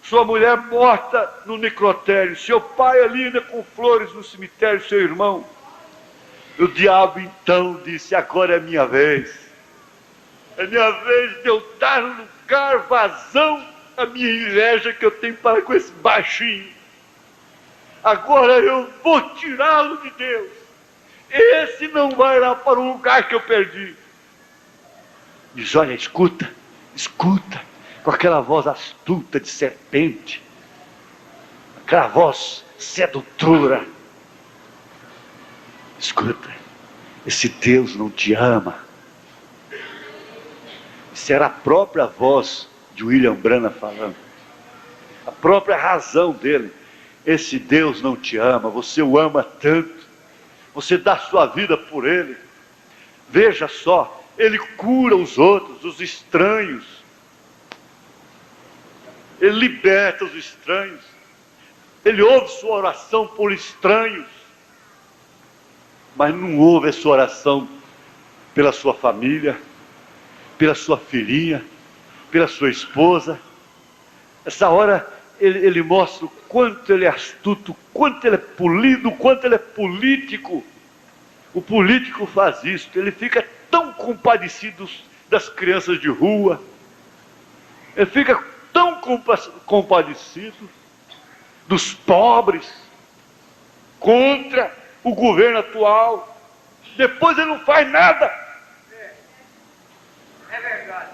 sua mulher morta no necrotério, seu pai ali ainda com flores no cemitério, seu irmão, o diabo então disse, agora é minha vez. É minha vez de eu dar lugar, vazão à minha inveja que eu tenho para com esse baixinho. Agora eu vou tirá-lo de Deus. Esse não vai lá para o lugar que eu perdi. Diz, olha, escuta, com aquela voz astuta de serpente, aquela voz sedutora. Escuta, esse Deus não te ama. Isso era a própria voz de William Branham falando. A própria razão dele. Esse Deus não te ama, você o ama tanto. Você dá sua vida por ele. Veja só, ele cura os outros, os estranhos. Ele liberta os estranhos. Ele ouve sua oração por estranhos. Mas não ouve a sua oração pela sua família. pela sua filhinha, pela sua esposa. Essa hora ele mostra o quanto ele é astuto, o quanto ele é polido, o quanto ele é político. O político faz isso, ele fica tão compadecido das crianças de rua, ele fica tão compadecido dos pobres, contra o governo atual. Depois ele não faz nada. É verdade.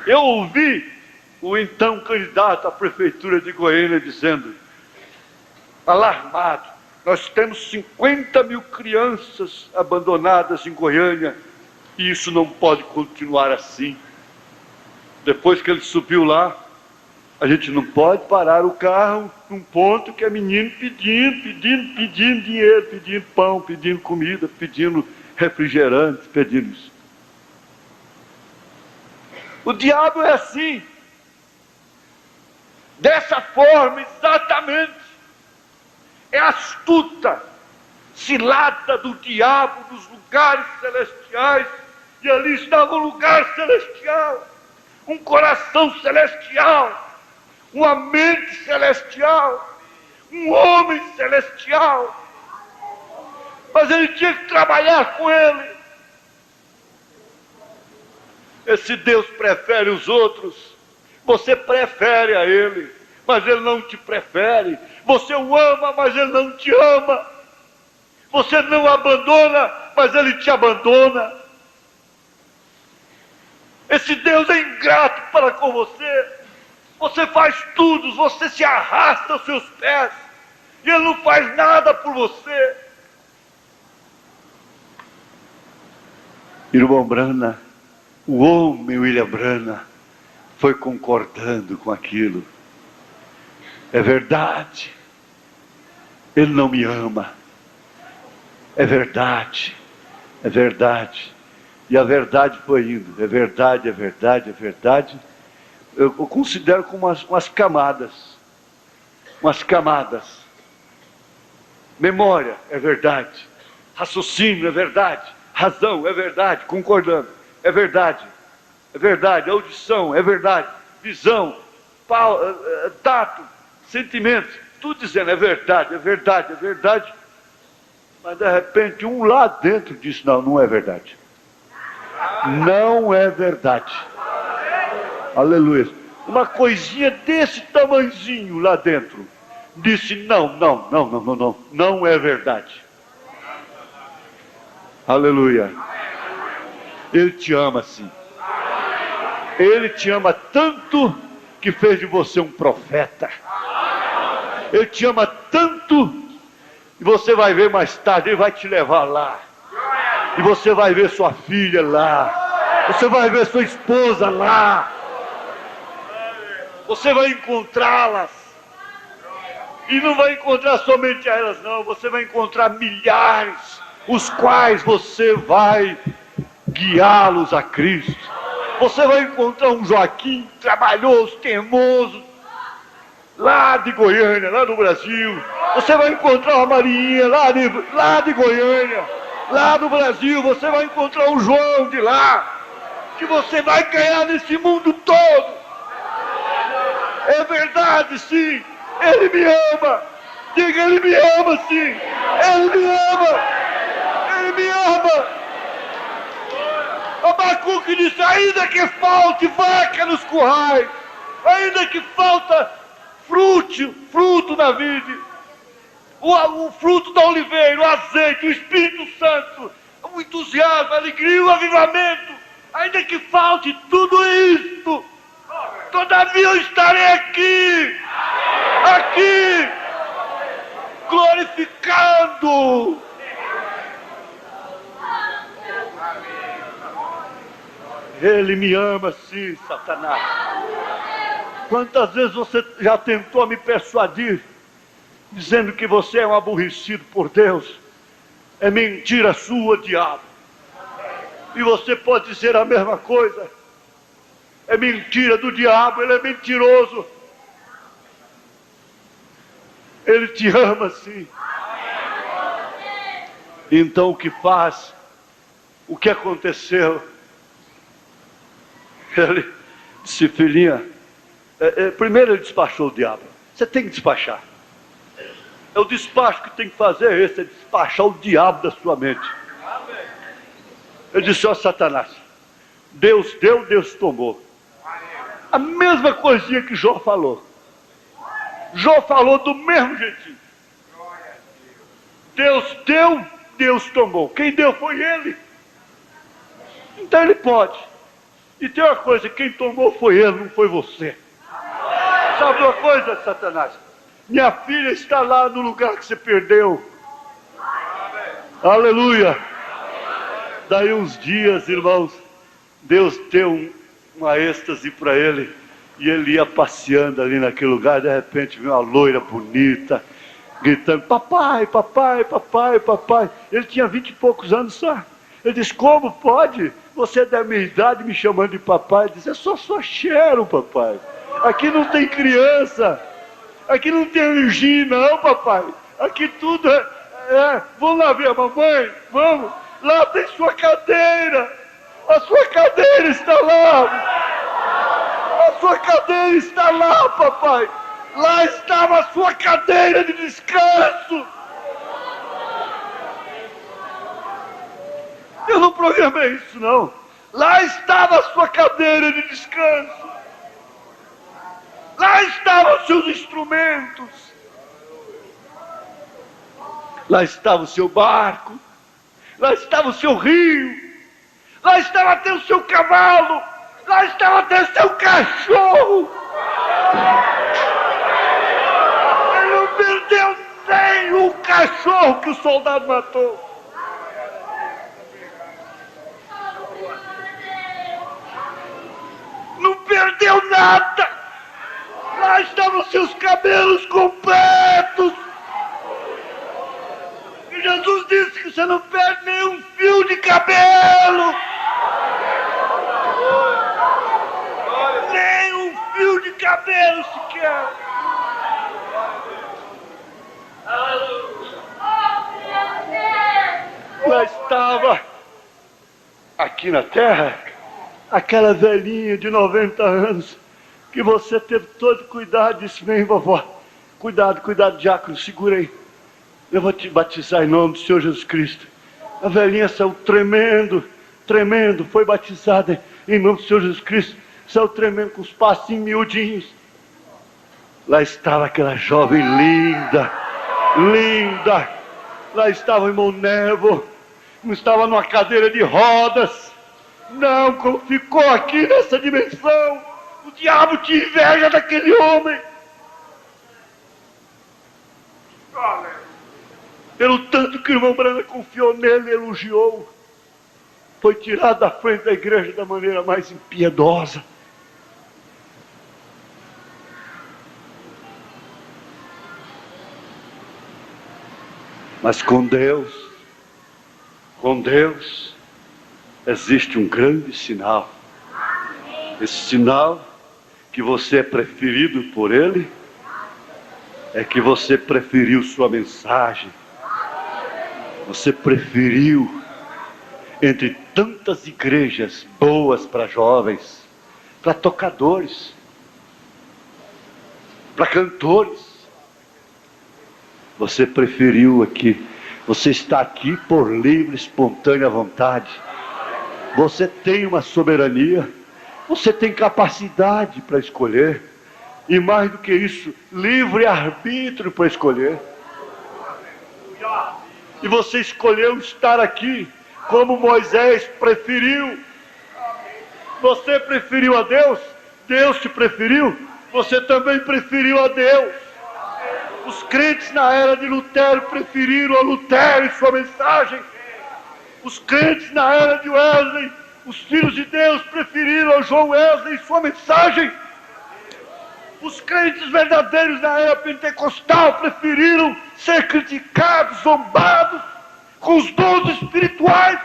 Eu ouvi o então candidato à prefeitura de Goiânia dizendo, alarmado, nós temos 50 mil crianças abandonadas em Goiânia e isso não pode continuar assim. Depois que ele subiu lá, a gente não pode parar o carro num ponto que é menino pedindo dinheiro, pedindo pão, pedindo comida, pedindo refrigerante, pedindo isso. O diabo é assim, dessa forma exatamente, é astuta, cilada do diabo nos lugares celestiais, e ali estava um lugar celestial, um coração celestial, uma mente celestial, um homem celestial, mas ele tinha que trabalhar com ele. Esse Deus prefere os outros, você prefere a ele, mas ele não te prefere. Você o ama, mas ele não te ama. Você não o abandona, mas ele te abandona. Esse Deus é ingrato para com você. Você faz tudo, você se arrasta aos seus pés, e ele não faz nada por você. Irmão Brana, o homem William Brana foi concordando com aquilo. É verdade, ele não me ama. É verdade, é verdade. E a verdade foi indo. É verdade, é verdade, é verdade. Eu considero como umas camadas. Umas camadas. Memória, é verdade. Raciocínio, é verdade. Razão, é verdade. Concordando, é verdade. É verdade. Audição, é verdade. Visão, tato, sentimento. Tudo dizendo, é verdade, é verdade, é verdade. Mas de repente um lá dentro diz, não, não é verdade. Não é verdade. Aleluia. Uma coisinha desse tamanzinho lá dentro disse, não é verdade. Aleluia. Ele te ama sim. Ele te ama tanto que fez de você um profeta. Ele te ama tanto, e você vai ver mais tarde, ele vai te levar lá. E você vai ver sua filha lá. Você vai ver sua esposa lá. Você vai encontrá-las. E não vai encontrar somente a elas não. Você vai encontrar milhares, os quais você vai guiá-los a Cristo. Você vai encontrar um Joaquim trabalhoso, teimoso, lá de Goiânia, lá no Brasil. Você vai encontrar uma Marinha lá de Goiânia, lá do Brasil. Você vai encontrar um João de lá, que você vai ganhar nesse mundo todo. É verdade, sim. Ele me ama. Diga, ele me ama, sim. Ele me ama. Ele me ama. Abacuque disse, ainda que falte vaca nos currais, ainda que falta fruto na vide, o fruto da oliveira, o azeite, o Espírito Santo, o entusiasmo, a alegria, o avivamento, ainda que falte tudo isto, todavia eu estarei aqui, glorificando. Ele me ama sim, Satanás. Quantas vezes você já tentou me persuadir, dizendo que você é um aborrecido por Deus? É mentira sua, diabo. E você pode dizer a mesma coisa. É mentira do diabo, ele é mentiroso. Ele te ama sim. Então o que faz? o que aconteceu. Ele disse: filhinha, primeiro ele despachou o diabo. Você tem que despachar. O despacho que tem que fazer é esse, é despachar o diabo da sua mente. Ele disse: ó Satanás, Deus deu, Deus tomou. A mesma coisinha que Jó falou. Jó falou do mesmo jeitinho. Deus deu, Deus tomou. Quem deu foi ele. Então ele pode. E tem uma coisa, quem tomou foi ele, não foi você. Sabe uma coisa, Satanás? Minha filha está lá no lugar que você perdeu. Aleluia. Daí uns dias, irmãos, Deus deu uma êxtase para ele. E ele ia passeando ali naquele lugar. De repente viu uma loira bonita, gritando: papai, papai, papai, papai. Ele tinha 20 e poucos anos só. Ele disse: como pode? Você é da minha idade me chamando de papai. Ele disse: é só cheiro, papai. Aqui não tem criança. Aqui não tem alergia, não, papai. Aqui tudo vamos lá ver a mamãe? Vamos. Lá tem sua cadeira. A sua cadeira está lá. A sua cadeira está lá, papai. Lá estava a sua cadeira de descanso. Eu não programei isso, não. Lá estava a sua cadeira de descanso. Lá estavam os seus instrumentos. Lá estava o seu barco. Lá estava o seu rio. Lá estava até o seu cavalo. Lá estava até o seu cachorro. Ele não perdeu nem o cachorro que o soldado matou. Não perdeu nada. Lá estavam os seus cabelos completos. E Jesus disse que você não perde nenhum fio de cabelo. Nem um fio de cabelo sequer. Lá estava, aqui na terra, aquela velhinha de 90 anos, que você teve todo cuidado. Disse: vem, vovó, cuidado, diácono, segura aí. Eu vou te batizar em nome do Senhor Jesus Cristo. A velhinha saiu tremendo, foi batizada em nome do Senhor Jesus Cristo. Saiu tremendo com os passinhos miudinhos. Lá estava aquela jovem linda. Lá estava o irmão Nevo. Não estava numa cadeira de rodas. Não, como ficou aqui nessa dimensão. O diabo tinha inveja daquele homem. Pelo tanto que o irmão Brana confiou nele e elogiou. Foi tirado da frente da igreja da maneira mais impiedosa. Mas com Deus, existe um grande sinal. Esse sinal que você é preferido por Ele, é que você preferiu sua mensagem. Você preferiu, entre tantas igrejas boas para jovens, para tocadores, para cantores, você preferiu aqui. Você está aqui por livre, espontânea vontade. Você tem uma soberania. Você tem capacidade para escolher. E mais do que isso, livre-arbítrio para escolher. E você escolheu estar aqui, como Moisés preferiu. Você preferiu a Deus, Deus te preferiu, você também preferiu a Deus. Os crentes na era de Lutero preferiram a Lutero e sua mensagem. Os crentes na era de Wesley, os filhos de Deus preferiram a João Wesley e sua mensagem. Os crentes verdadeiros na era pentecostal preferiram ser criticados, zombados, com os dons espirituais.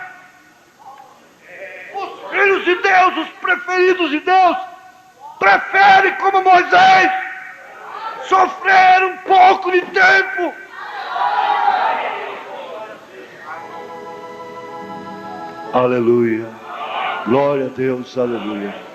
Os filhos de Deus, os preferidos de Deus, preferem, como Moisés, sofrer um pouco de tempo. Aleluia. Glória a Deus, aleluia.